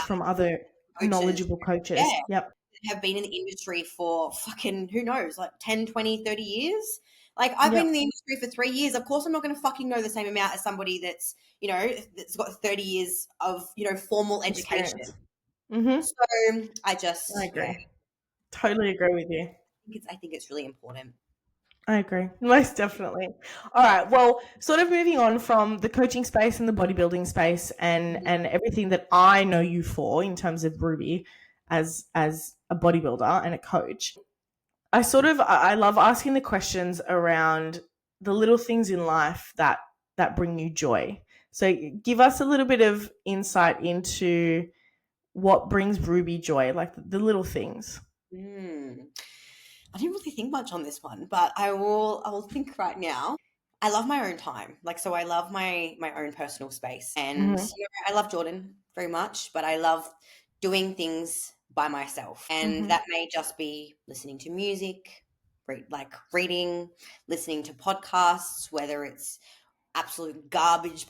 From other coaches, knowledgeable coaches. Have been in the industry for fucking, who knows, like 10, 20, 30 years. Like, I've been in the industry for 3 years. Of course, I'm not going to fucking know the same amount as somebody that's, you know, that's got 30 years of, you know, formal education. So I agree. Totally agree with you. I think it's really important. I agree. Most definitely. All right. Well, sort of moving on from the coaching space and the bodybuilding space and everything that I know you for in terms of Ruby as a bodybuilder and a coach. I love asking the questions around the little things in life that bring you joy. So give us a little bit of insight into what brings Ruby joy, like the little things. I didn't really think much on this one, but I will think right now. I love my own time. Like, so I love my own personal space. And you know, I love Jordan very much, but I love doing things by myself. And that may just be listening to music, reading, listening to podcasts, whether it's an absolute garbage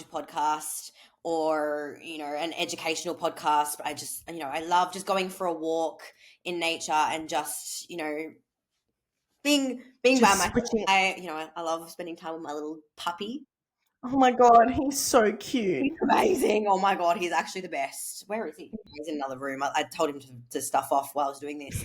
podcast, or, you know, an educational podcast. But I just, you know, I love just going for a walk in nature and just, you know, being by myself. I love spending time with my little puppy. Oh my God, he's so cute. He's amazing. Oh my God, he's actually the best. Where is he? He's in another room. I told him to stuff off while I was doing this.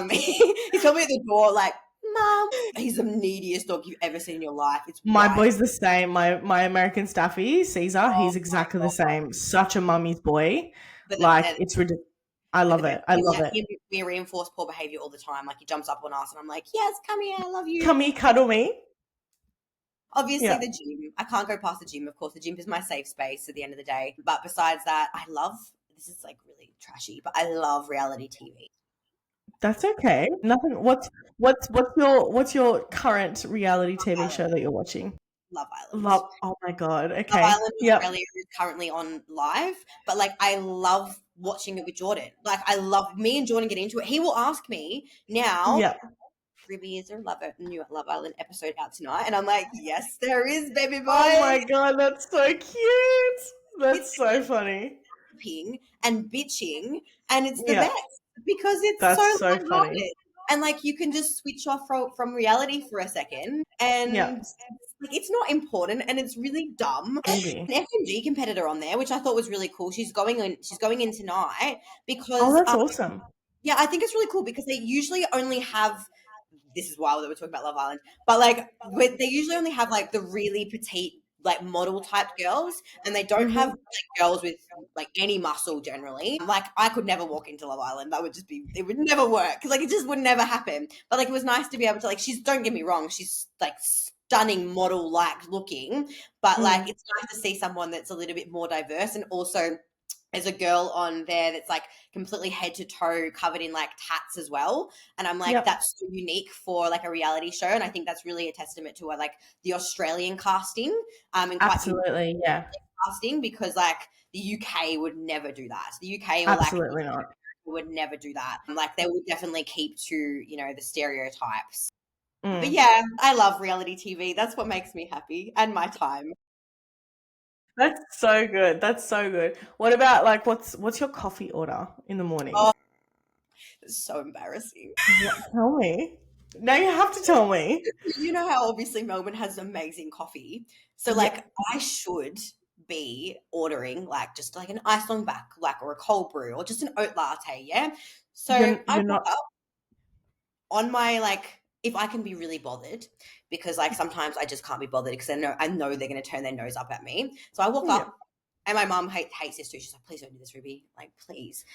He's probably at the door like, Mom. He's the neediest dog you've ever seen in your life. It's my boy's the same. My American Staffy, Caesar, he's exactly the same. Such a mummy's boy. It's ridiculous. I love it. I love it. We reinforce poor behavior all the time. Like, he jumps up on us and I'm like, yes, come here, I love you. Come here, cuddle me. Obviously, the gym. I can't go past the gym. Of course, the gym is my safe space at the end of the day. But besides that, this is like really trashy, but I love reality TV. That's okay. Nothing. What's your current reality TV show that you're watching? Love Island. Oh my God. Love Okay. Island Yep. Australia is currently on live, but like I love watching it with Jordan. Like I love me and Jordan get into it. He will ask me now, Yep. Ruby, is there a new Love Island episode out tonight? And I'm like, yes, there is, baby boy. Oh my God, that's so cute. That's so funny. Ping and bitching, and it's the Yeah, best because it's so that's so funny. lighthearted. And like you can just switch off from reality for a second, Yeah, and like it's not important, and it's really dumb. An maybe. FMG competitor on there, which I thought was really cool. She's going in. She's going in tonight Oh, because that's awesome. yeah, I think it's really cool because they usually only have. This is wild that we're talking about Love Island, but like they usually only have like the really petite, like model type girls, and they don't have Mhm. like girls with like any muscle generally. Like I could never walk into Love Island. That would just be, it would never work because like it just would never happen. But like it was nice to be able to like, she's, don't get me wrong, she's like stunning model like looking, but like Mm. it's nice to see someone that's a little bit more diverse. And also there's a girl on there that's like completely head to toe covered in like tats as well, and I'm like, Yep. that's so unique for like a reality show, and I think that's really a testament to like the Australian casting, and quite unique Absolutely. Yeah. casting, because like the UK would never do that. The UK or like Absolutely not. would never do that. Like they would definitely keep to, you know, the stereotypes. But Mm. yeah, I love reality TV. That's what makes me happy and my time. That's so good. That's so good. What about like what's your coffee order in the mornings? Oh, it's so embarrassing. What? Tell me. Now you have to tell me. You know how obviously Melbourne has amazing coffee. So Yeah. like I should be ordering like just like an iced long black or a cold brew or just an oat latte, yeah? So I You're woke not. up on my like, if I can be really bothered, because like sometimes I just can't be bothered because I know they're gonna turn their nose up at me. So I walk Yeah. up and my mum hates this too. She's like, please don't do this, Ruby. Like, please.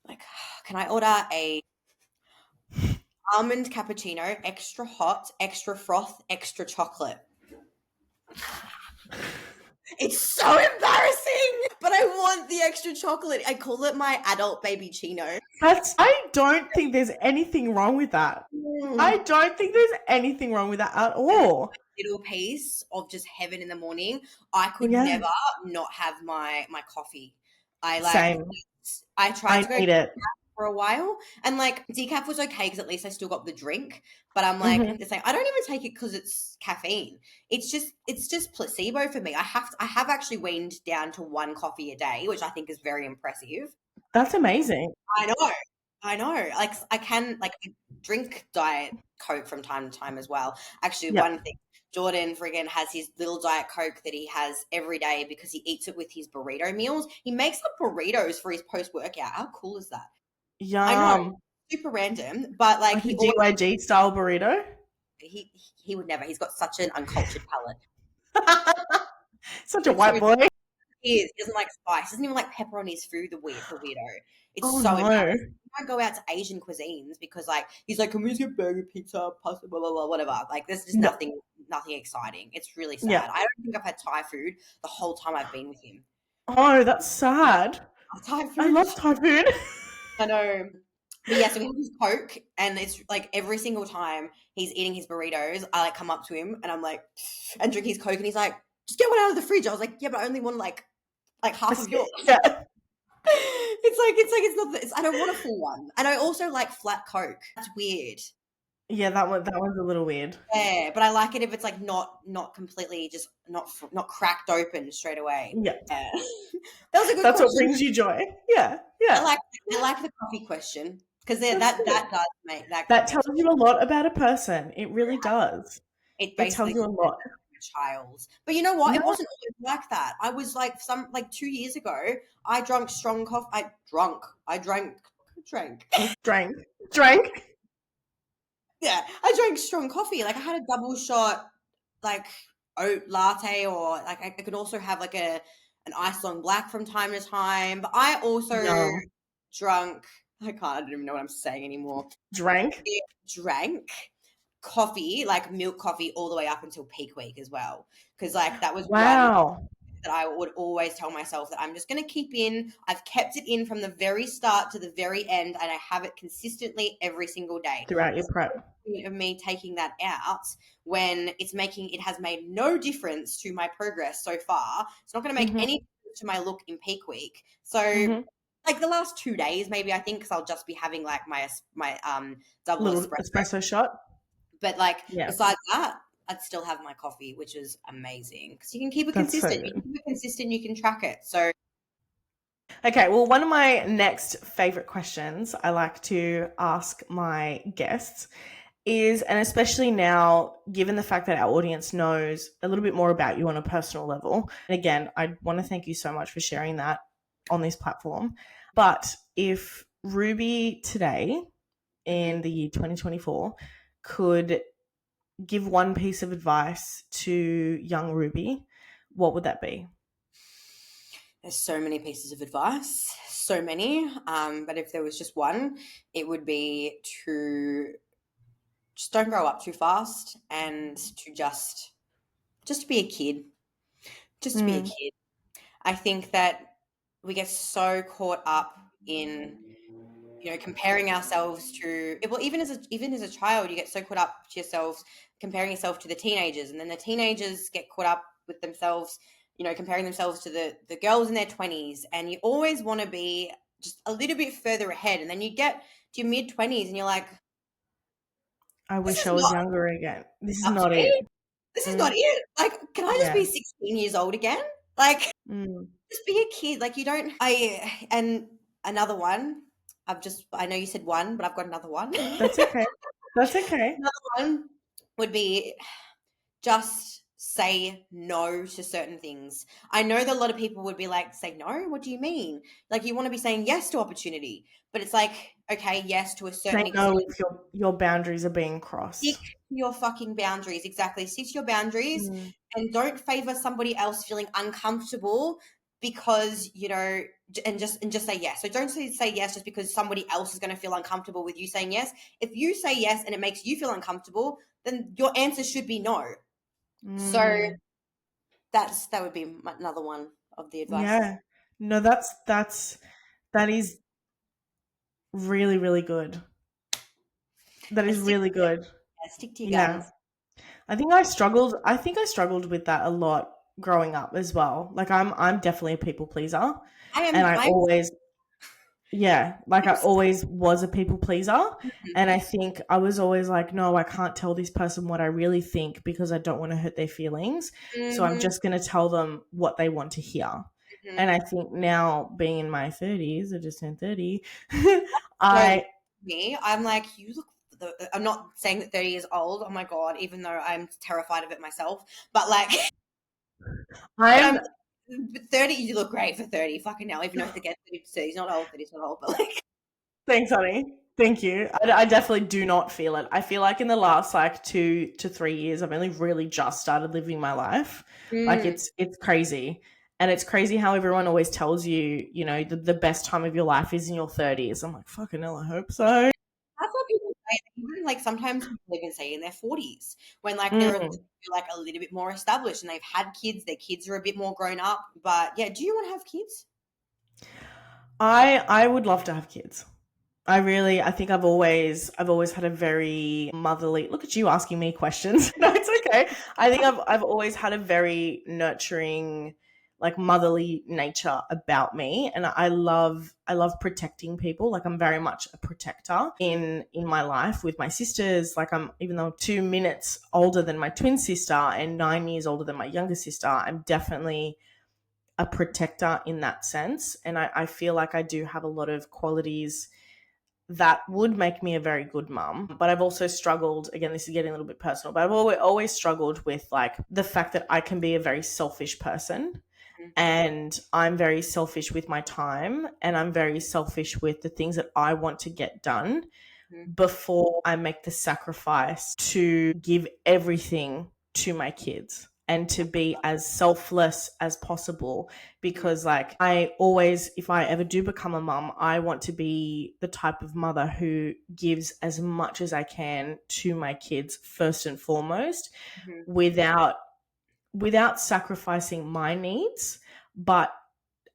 Like, can I order a almond cappuccino, extra hot, extra froth, extra chocolate? It's so embarrassing, but I want the extra chocolate. I call it my adult baby chino. I don't think there's anything wrong with that. I don't think there's anything wrong with that at all. Little piece of just heaven in the morning. I could Yeah. never not have my coffee. I like. Same. I tried I to go need it. for a while, and like decaf was okay because at least I still got the drink. But I'm like, Mhm. it's like I don't even take it because it's caffeine. It's just placebo for me. I have actually weaned down to one coffee a day, which I think is very impressive. That's amazing. I know. I know. Like I can like drink diet Coke from time to time as well. Actually, Yeah. one thing, Jordan friggin' has his little diet Coke that he has every day because he eats it with his burrito meals. He makes up burritos for his post workout. How cool is that? I know, Yum. super random, but like Like a GYG style burrito. he would never. He's got such an uncultured palate. Such a It's so white boy. he is. He doesn't like spice. Doesn't even like pepper on his food. The weirdo. It's Oh so no. embarrassing. I go out to Asian cuisines because like he's like, can we just get burger, pizza, pasta, blah blah blah, whatever. Like there's just Yeah. nothing exciting. It's really Yeah. sad. I don't think I've had Thai food the whole time I've been with him. Oh, that's sad. Thai I food. love Thai food. I know. But yeah, so we have his Coke, and it's like every single time he's eating his burritos, I like come up to him and I'm like, and drink his Coke, and he's like, just get one out of the fridge. I was like, yeah, but I only want like half of yours. Yeah. It's not. I don't want a full one, and I also like flat Coke. That's weird. Yeah, that one's a little weird. Yeah, but I like it if it's like not completely just not cracked open straight away. Yeah. Yeah. That was a good That's what question. brings you joy. Yeah. I Yeah. like the coffee question because That's that good. does make that That tells you a lot about a person. It really does. it It tells basically you a lot. child. But you know what? No, It wasn't always like that. I was like 2 years ago, I drank strong coffee. I drank. drank. Drank. Yeah, I drank strong coffee. Like I had a double shot, like oat latte, or like I could also have like an ice long black from time to time. But I also Yum. drunk. I don't even know what I'm saying anymore. Drank. Drank coffee, like milk coffee, all the way up until peak week as well. Because like that was one Wow. that I would always tell myself that I'm just going to keep in. I've kept it in from the very start to the very end, and I have it consistently every single day. Throughout your prep. point of me taking that out when it has made no difference to my progress so far. It's not going to make Mm-hmm. any difference to my look in peak week. So Mm-hmm. like the last 2 days, maybe, I think, because I'll just be having like my double Little espresso. espresso shot. But like Yeah, besides that, I'd still have my coffee, which is amazing because you can keep it that's so consistent. You good. can keep it consistent. You can track it. So Okay, well, one of my next favorite questions I like to ask my guests is, and especially now, given the fact that our audience knows a little bit more about you on a personal level, and again, I want to thank you so much for sharing that on this platform. But if Ruby today, mhm. in the year 2024, could give one piece of advice to young Ruby, what would that be? There's so many pieces of advice, so many. But if there was just one, it would be to just don't grow up too fast and to just be a kid. Just be a Mm, kid. I think that we get so caught up in comparing ourselves to, well, even as a child, you get so caught up to yourselves comparing yourself to the teenagers, and then the teenagers get caught up with themselves, comparing themselves to the girls in their 20s, and you always want to be just a little bit further ahead, and then you get to your mid 20s and you're like, I this wish is I was not younger again. This is up to not it. me. This is not Mm, it. Like, can I just yeah. be 16 years old again? Like, Mm, just be a kid. Like, you don't. And another one. I know you said one, but I've got another one. that's okay. That's okay. Another one would be just say no to certain things. I know that a lot of people would be like, say no? What do you mean? Like, you want to be saying yes to opportunity, but it's like, okay, yes to a Say certain no extent. if your boundaries are being Stick crossed. to your fucking boundaries. Exactly. Stick to your boundaries Mm, and don't favor somebody else feeling uncomfortable because, and just say yes. So don't say yes just because somebody else is going to feel uncomfortable with you saying yes. If you say yes and it makes you feel uncomfortable, then your answer should be no. So mm, that would be another one of the advice. yeah. No, that is really, really good. That And is stick really to it. good. Yeah, stick to your Yeah. guns. I think I struggled with that a lot growing up as well. Like I'm definitely a people pleaser, and I I'm always, yeah, like I 100%. always was a people pleaser. And I think I was always like, no, I can't tell this person what I really think because I don't want to hurt their feelings. So I'm Mhm, just going to tell them what they want to hear. And mhm. I think now, being in my 30s, I just turned 30, No, I, me, I'm like, you look. I'm not saying that 30 is old. Oh my god, even though I'm terrified of it myself. But like, but I'm, 30. You look great for 30. Fucking now, even though it's against 30, he's not old. 30's not old. But like, thanks, honey. Thank you. I definitely do not feel it. I feel like in the last like 2 to 3 years, I've only really just started living my life. Like mm, it's crazy. And it's crazy how everyone always tells you, the best time of your life is in your 30s. I'm like, fucking hell, I hope so. that's what people say. Even like sometimes people even say in their 40s when like they're Mm. like a little bit more established and they've had kids. Their kids are a bit more grown up. But yeah, do you want to have kids? I would love to have kids. I think I've always had a very motherly. Look at you asking me questions. No, it's okay. I think I've always had a very nurturing, like motherly nature about me, and I love protecting people. Like I'm very much a protector in my life with my sisters. Like I'm, even though I'm 2 minutes older than my twin sister and 9 years older than my younger sister, I'm definitely a protector in that sense. And I feel like I do have a lot of qualities that would make me a very good mum. But I've also struggled, again, this is getting a little bit personal, but I've always struggled with like the fact that I can be a very selfish person, and I'm very selfish with my time, and I'm very selfish with the things that I want to get done Mhm, before I make the sacrifice to give everything to my kids and to be as selfless as possible. mhm, Because like I always, if I ever do become a mum, I want to be the type of mother who gives as much as I can to my kids first and foremost, mhm, without sacrificing my needs, but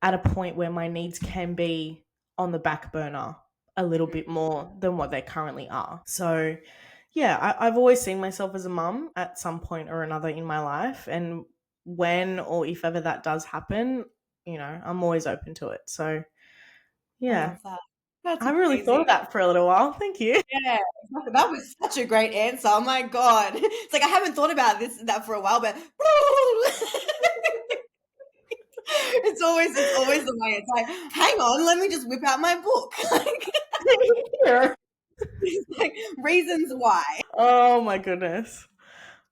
at a point where my needs can be on the back burner a little mhm. bit more than what they currently are. So yeah, I've always seen myself as a mum at some point or another in my life. And when or if ever that does happen, I'm always open to it. So, I yeah, love that. That's I haven't really thought amazing. of that for a little while. Thank you. Yeah, that was such a great answer. Oh my God. It's like I haven't thought about that for a while, but it's always the way. It's like, hang on, let me just whip out my book. Yeah. Like reasons why. Oh my goodness.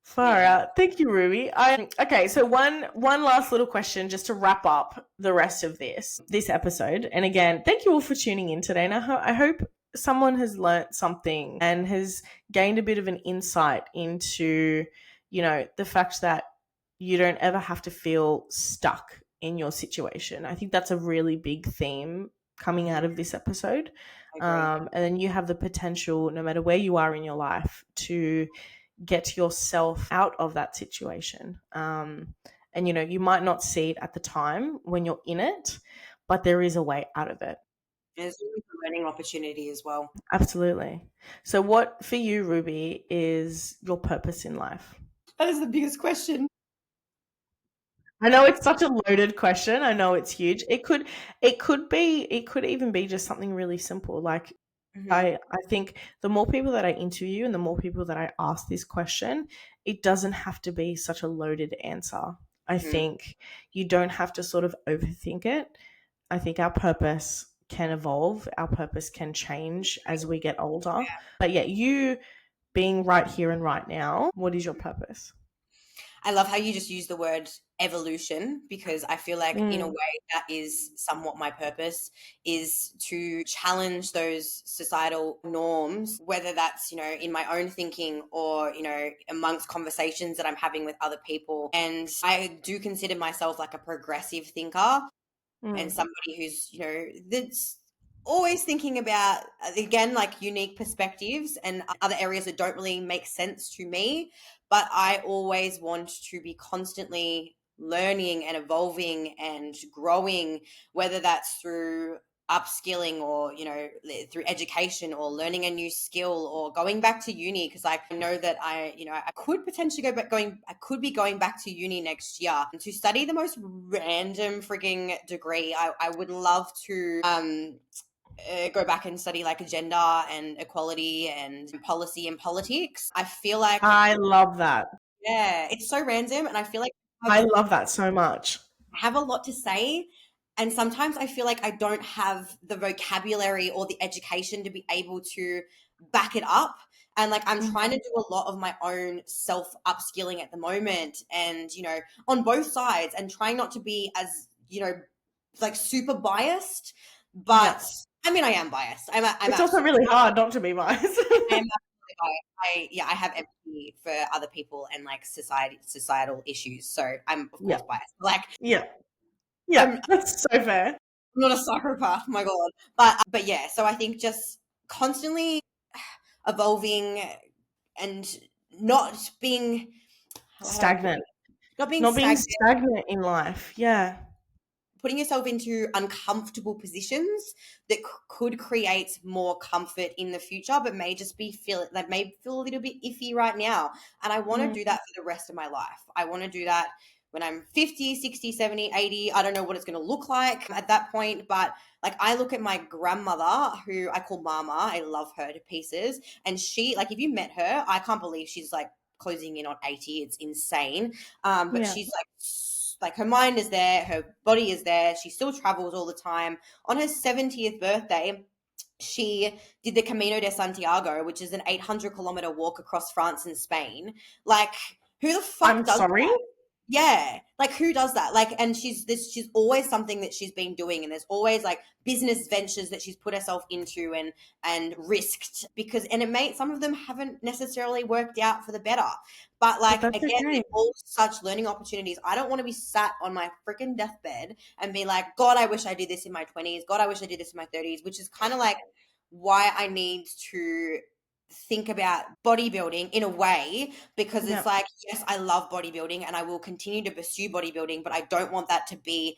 Far Yeah. out. Thank you, Ruby. Okay, so one last little question just to wrap up the rest of this episode. And again, thank you all for tuning in today. And I hope someone has learnt something and has gained a bit of an insight into, the fact that you don't ever have to feel stuck in your situation. I think that's a really big theme coming out of this episode. I agree. And then you have the potential, no matter where you are in your life, to get yourself out of that situation. And you might not see it at the time when you're in it, but there is a way out of it. There's always a learning opportunity as well. Absolutely. So what for you, Ruby, is your purpose in life? That is the biggest question. I know it's such a loaded question. I know it's huge. It could even be just something really simple. Like Hmm. I think the more people that I interview and the more people that I ask this question, it doesn't have to be such a loaded answer. I Hmm. think you don't have to sort of overthink it. I think our purpose can evolve, our purpose can change as we get older. But yeah, you being right here and right now, what is your purpose? I love how you just use the word evolution because I feel like in a Mm, way that is somewhat my purpose is to challenge those societal norms, whether that's, in my own thinking or, amongst conversations that I'm having with other people. And I do consider myself like a progressive thinker and mm, somebody who's that's always thinking about again like unique perspectives and other areas that don't really make sense to me, but I always want to be constantly learning and evolving and growing, whether that's through upskilling or through education or learning a new skill or going back to uni, because like I know that I could potentially I could be going back to uni next year to study the most random frigging degree. I would love to go back and study like gender and equality and policy and politics. I feel like, I love that. yeah, it's so random, and I feel like I love that so much. have a lot to say. And sometimes I feel like I don't have the vocabulary or the education to be able to back it up. And like I'm trying to Mhm. do a lot of my own self upskilling at the moment and, on both sides and trying not to be as, like super biased. Yeah. But I mean, I am biased. I'm It's also absolutely, really hard not to be biased. I am absolutely biased. Yeah, I have empathy for other people and like societal issues. So I'm of Yeah. course biased. Like Yeah. Yeah. I'm That's so fair. not a psychopath, my god. But yeah, so I think just constantly evolving and not being, how do I put Stagnant. it? Not being Not being stagnant, stagnant in life. Yeah. putting yourself into uncomfortable positions that could create more comfort in the future, but may just be feel that may feel a little bit iffy right now. And I want to Mm, do that for the rest of my life. I want to do that when I'm 50, 60, 70, 80. I don't know what it's going to look like at that point, but like I look at my grandmother, who I call Mama. I love her to pieces. And she, like, if you met her, I can't believe she's like closing in on 80. It's insane. But yeah. she's like her mind is there, her body is there. She still travels all the time. On her 70th birthday, she did the Camino de Santiago, which is an 800-kilometer walk across France and Spain. Like, who the fuck I'm does sorry. that? Yeah, like who does that? Like, and she's always something that she's been doing, and there's always like business ventures that she's put herself into and risked because, and it may some of them haven't necessarily worked out for the better, but But like that's again, they're okay. all such learning opportunities. I don't want to be sat on my freaking deathbed and be like, God, I wish I did this in my 20s. God, I wish I did this in my 30s, which is kind of like why I need to think about bodybuilding in a way, because it's Yeah. like, yes, I love bodybuilding and I will continue to pursue bodybuilding, but I don't want that to be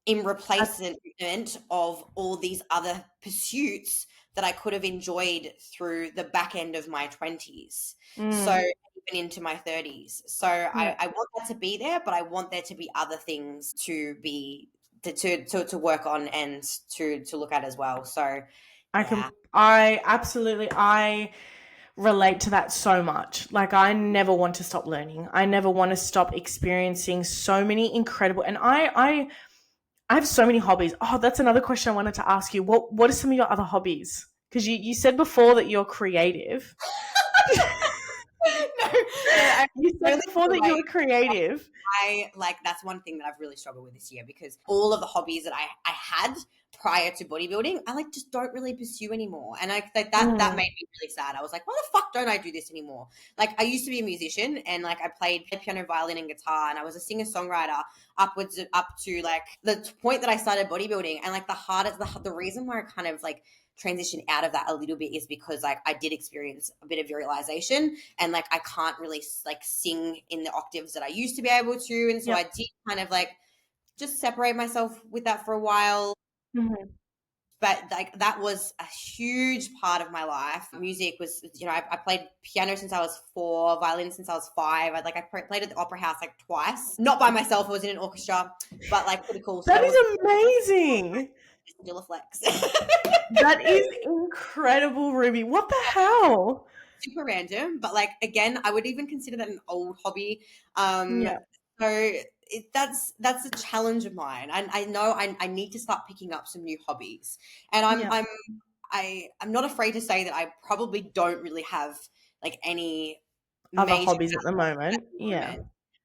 in That's replacement of all these other pursuits that I could have enjoyed through the back end of my 20s. So even into my 30s. So I want that to be there, but I want there to be other things to be to work on and to look at as well. So yeah. I relate to that so much. Like, I never want to stop learning. I never want to stop experiencing so many incredible, and I have so many hobbies. Oh, that's another question I wanted to ask you. What are some of your other hobbies? Because you said before that you're creative. You said before that you were creative. I like, that's one thing that I've really struggled with this year, because all of the hobbies that I had prior to bodybuilding, I like just don't really pursue anymore. And that made me really sad. I was like, why the fuck don't I do this anymore? Like, I used to be a musician, and like I played piano, violin, and guitar, and I was a singer-songwriter up to like the point that I started bodybuilding. And like the reason why I kind of like transition out of that a little bit is because like I did experience a bit of virilization, and like I can't really like sing in the octaves that I used to be able to, and so I did kind of like just separate myself with that for a while. But like that was a huge part of my life. Music was, I played piano since I was 4, violin since I was 5. I played at the Opera House like twice, not by myself. I was in an orchestra, but like pretty cool. That is amazing. Still a flex. That is incredible, Ruby. What the hell? Super random, but like again, I would even consider that an old hobby. So that's a challenge of mine. I know I need to start picking up some new hobbies, and I'm not afraid to say that I probably don't really have like any other hobbies at the moment. Yeah.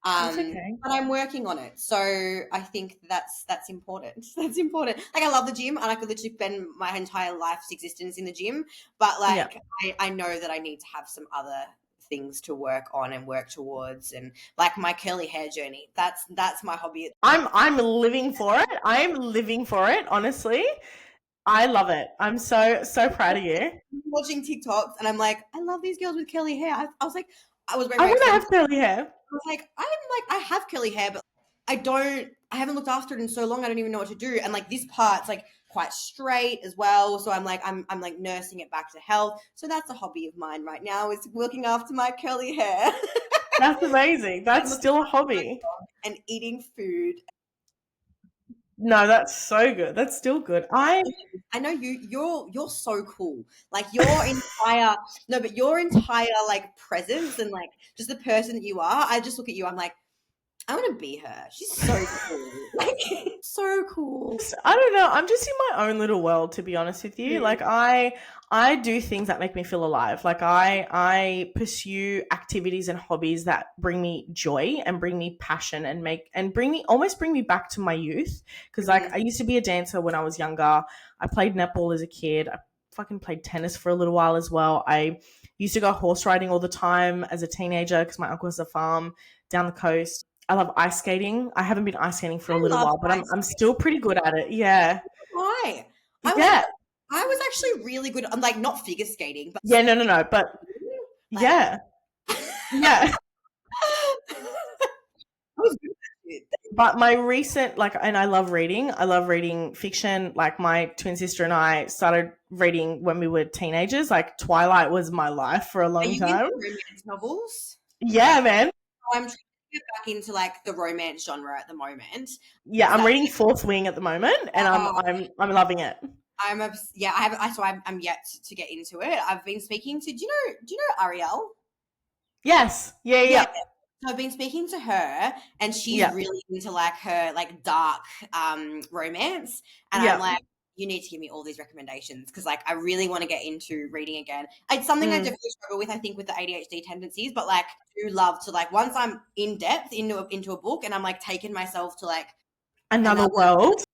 That's okay. But I'm working on it. So I think that's important. That's important. Like, I love the gym, and I could literally spend my entire life's existence in the gym. But like, I know that I need to have some other things to work on and work towards, and like my curly hair journey. That's my hobby. I'm living for it. I'm living for it, honestly. I love it. I'm so proud of you. I'm watching TikToks, and I'm like, I love these girls with curly hair. I was like, I want to have curly hair. I was like, I have curly hair, but I haven't looked after it in so long. I don't even know what to do. And like, this part's like quite straight as well. So I'm like nursing it back to health. So that's a hobby of mine right now, is looking after my curly hair. That's amazing. That's still a hobby. And eating food. No, that's so good. That's still good. I know you're so cool. Like, your entire like presence, and like just the person that you are. I just look at you, I'm like, I want to be her. She's so cool. Like, so cool. I don't know. I'm just in my own little world, to be honest with you. Like, I do things that make me feel alive. Like, I pursue activities and hobbies that bring me joy and bring me passion and bring me back to my youth. Because like, I used to be a dancer when I was younger. I played netball as a kid. I fucking played tennis for a little while as well. I used to go horse riding all the time as a teenager because my uncle has a farm down the coast. I love ice skating. I haven't been ice skating for a little while, but I'm still pretty good at it. Yeah. Why? I was actually really good. I'm like, not figure skating, but no. But yeah. I was good at it. But my recent, and I love reading. I love reading fiction. Like, my twin sister and I started reading when we were teenagers. Like, Twilight was my life for a long time. Into romance novels? Yeah, man. I'm trying to get back into like the romance genre at the moment. Yeah, I'm reading Fourth Wing at the moment, and I'm loving it. I'm yet to get into it. I've been speaking to, do you know Ariel? Yes. Yeah. So I've been speaking to her, and she's really into like her like dark romance, and I'm like, you need to give me all these recommendations, because like I really want to get into reading again. It's something I definitely struggle with, I think, with the ADHD tendencies, but like I do love to, like, once I'm in depth into a book and I'm like taking myself to like another world.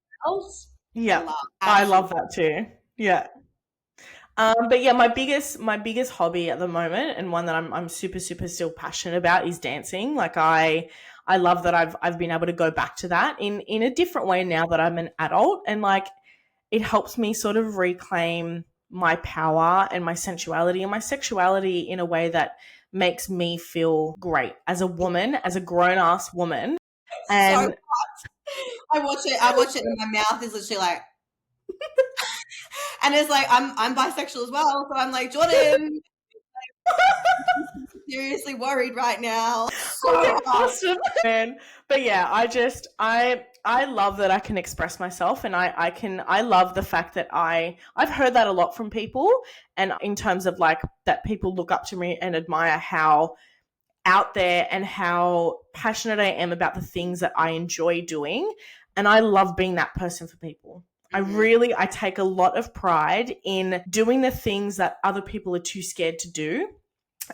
Yeah, I love that too. Yeah. But yeah, my biggest hobby at the moment, and one that I'm super still passionate about, is dancing. Like, I love that I've been able to go back to that in a different way now that I'm an adult, and like, it helps me sort of reclaim my power and my sensuality and my sexuality in a way that makes me feel great as a woman, as a grown-ass woman. And I watch it and my mouth is literally like And it's like, I'm bisexual as well. So I'm like, Jordan, seriously worried right now. So hard. Man. But yeah, I love that I can express myself, and I love the fact that I've heard that a lot from people, and in terms of like that people look up to me and admire how out there and how passionate I am about the things that I enjoy doing. And I love being that person for people. I take a lot of pride in doing the things that other people are too scared to do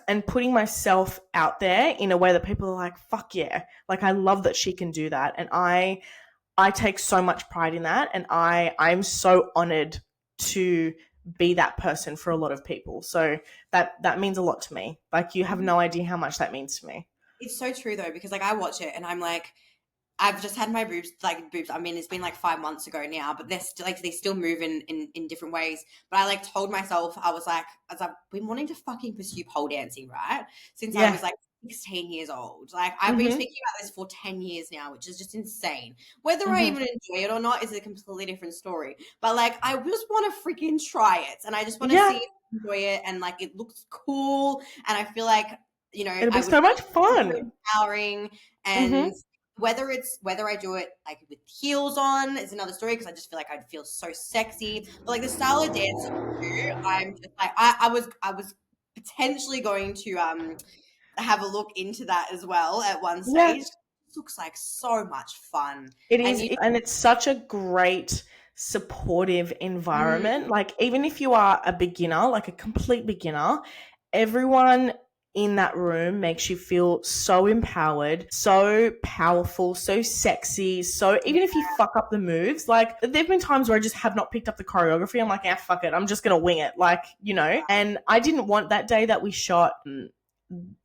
and putting myself out there in a way that people are like, fuck yeah. Like, I love that she can do that. And I take so much pride in that. And I'm so honored to be that person for a lot of people. So that means a lot to me. Like, you have no idea how much that means to me. It's so true though, because like I watch it and I'm like, I've just had my boobs. I mean, it's been like 5 months ago now, but they're still like, they still move in different ways. But I like told myself, I was like, as I've been wanting to fucking pursue pole dancing, right? Since I was like 16 years old. Like, I've been speaking about this for 10 years now, which is just insane. Whether I even enjoy it or not is a completely different story. But like, I just want to freaking try it. And I just want to see if I enjoy it. And like, it looks cool. And I feel like, you know, It'll be I would so much super fun. empowering. And whether I do it like with heels on is another story, because I just feel like I'd feel so sexy. But like the style of dance that you do, I'm just like, I was potentially going to have a look into that as well at one Yeah. stage. It looks like so much fun. It And is, you and it's such a great supportive environment. Like, even if you are a beginner, like a complete beginner, everyone in that room makes you feel so empowered, so powerful, so sexy. So even if you fuck up the moves, like, there've been times where I just have not picked up the choreography. I'm like, ah, fuck it, I'm just gonna wing it, like, you know. And I didn't want that day that we shot,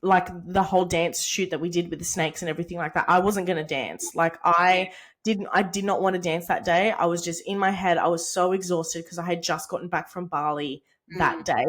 like, the whole dance shoot that we did with the snakes and everything like that, I wasn't going to dance. Like, I did not want to dance that day. I was just in my head. I was so exhausted because I had just gotten back from Bali that day,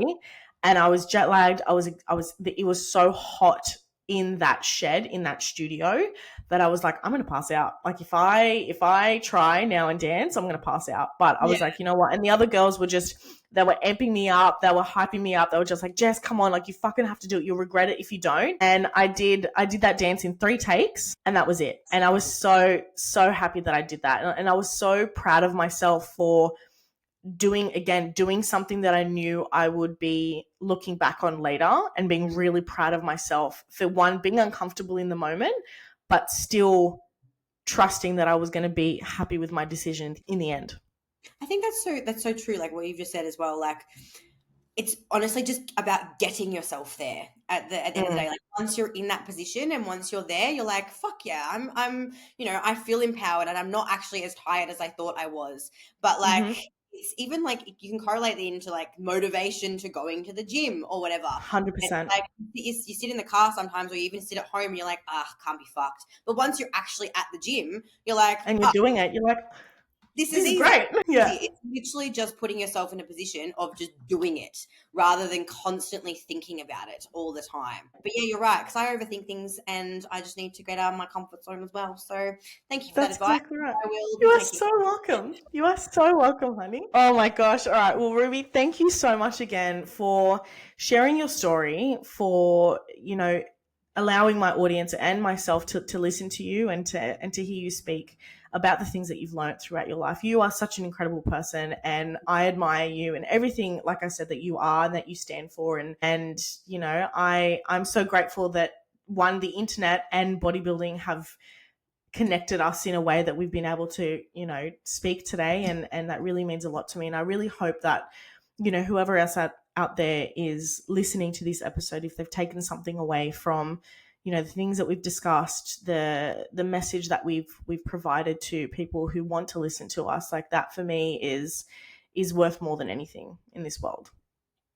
and I was jet lagged. It was so hot in that shed, in that studio, that I was like, I'm going to pass out. Like, if I try now and dance, I'm going to pass out. But I was like, you know what? And the other girls were just, they were amping me up. They were hyping me up. They were just like, Jess, come on. Like, you fucking have to do it. You'll regret it if you don't. And I did that dance in 3 takes, and that was it. And I was so, so happy that I did that. And I was so proud of myself for doing something that I knew I would be looking back on later, and being really proud of myself for, one, being uncomfortable in the moment, but still trusting that I was going to be happy with my decision in the end. I think that's so true. Like what you've just said as well. Like, it's honestly just about getting yourself there at the end of the day. Like, once you're in that position and once you're there, you're like, fuck yeah, I'm you know, I feel empowered and I'm not actually as tired as I thought I was. But like, it's even like, you can correlate it into like motivation to going to the gym or whatever. 100%. Like, you sit in the car sometimes, or you even sit at home and you're like, can't be fucked. But once you're actually at the gym, you're like, And you're doing it. You're like, this this is is easy. great. Yeah. It's literally just putting yourself in a position of just doing it rather than constantly thinking about it all the time. But yeah, you're right, because I overthink things and I just need to get out of my comfort zone as well. So thank you for That's that advice. exactly right. I will You be are taking so welcome. You are so welcome, honey. Oh my gosh. All right. Well, Ruby, thank you so much again for sharing your story, for, you know, allowing my audience and myself to listen to you and to hear you speak about the things that you've learned throughout your life. You are such an incredible person, and I admire you and everything, like I said, that you are and that you stand for. And you know, I'm so grateful that, one, the internet and bodybuilding have connected us in a way that we've been able to, you know, speak today, and that really means a lot to me. And I really hope that, you know, whoever else out there is listening to this episode, if they've taken something away from, you know, the things that we've discussed, the message that we've provided to people who want to listen to us, like, that for me is worth more than anything in this world.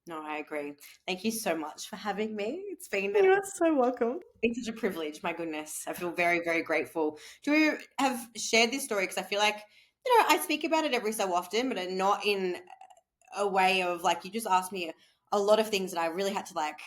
No, I agree. Thank you so much for having me. It's been You are so welcome. such a privilege. My goodness. I feel very, very grateful to have shared this story, because I feel like, you know, I speak about it every so often, but not in a way of like, you just asked me a lot of things that I really had to like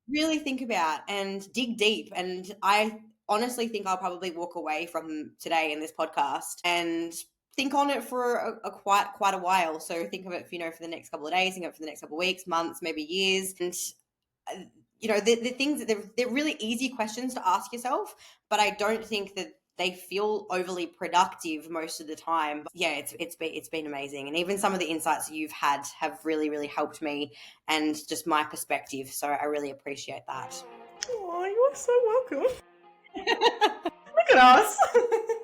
really think about and dig deep. And I honestly think I'll probably walk away from today in this podcast and think on it for a quite a while. So think of it, for the next couple of days, think of it for the next couple of weeks, months, maybe years. And the things that they're really easy questions to ask yourself, but I don't think that they feel overly productive most of the time. But yeah, it's been amazing, and even some of the insights you've had have really, really helped me and just my perspective. So I really appreciate that. Oh, you are so welcome. Look at us.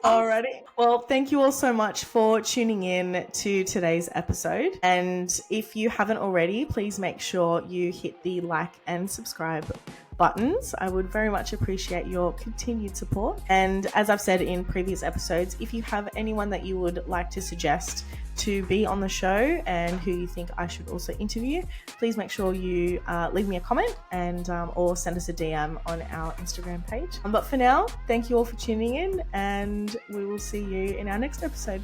Alrighty. Well, thank you all so much for tuning in to today's episode. And if you haven't already, please make sure you hit the like and subscribe buttons. I would very much appreciate your continued support. And as I've said in previous episodes, if you have anyone that you would like to suggest to be on the show and who you think I should also interview, please make sure you leave me a comment and or send us a DM on our Instagram page. But for now, thank you all for tuning in, and we will see you in our next episode.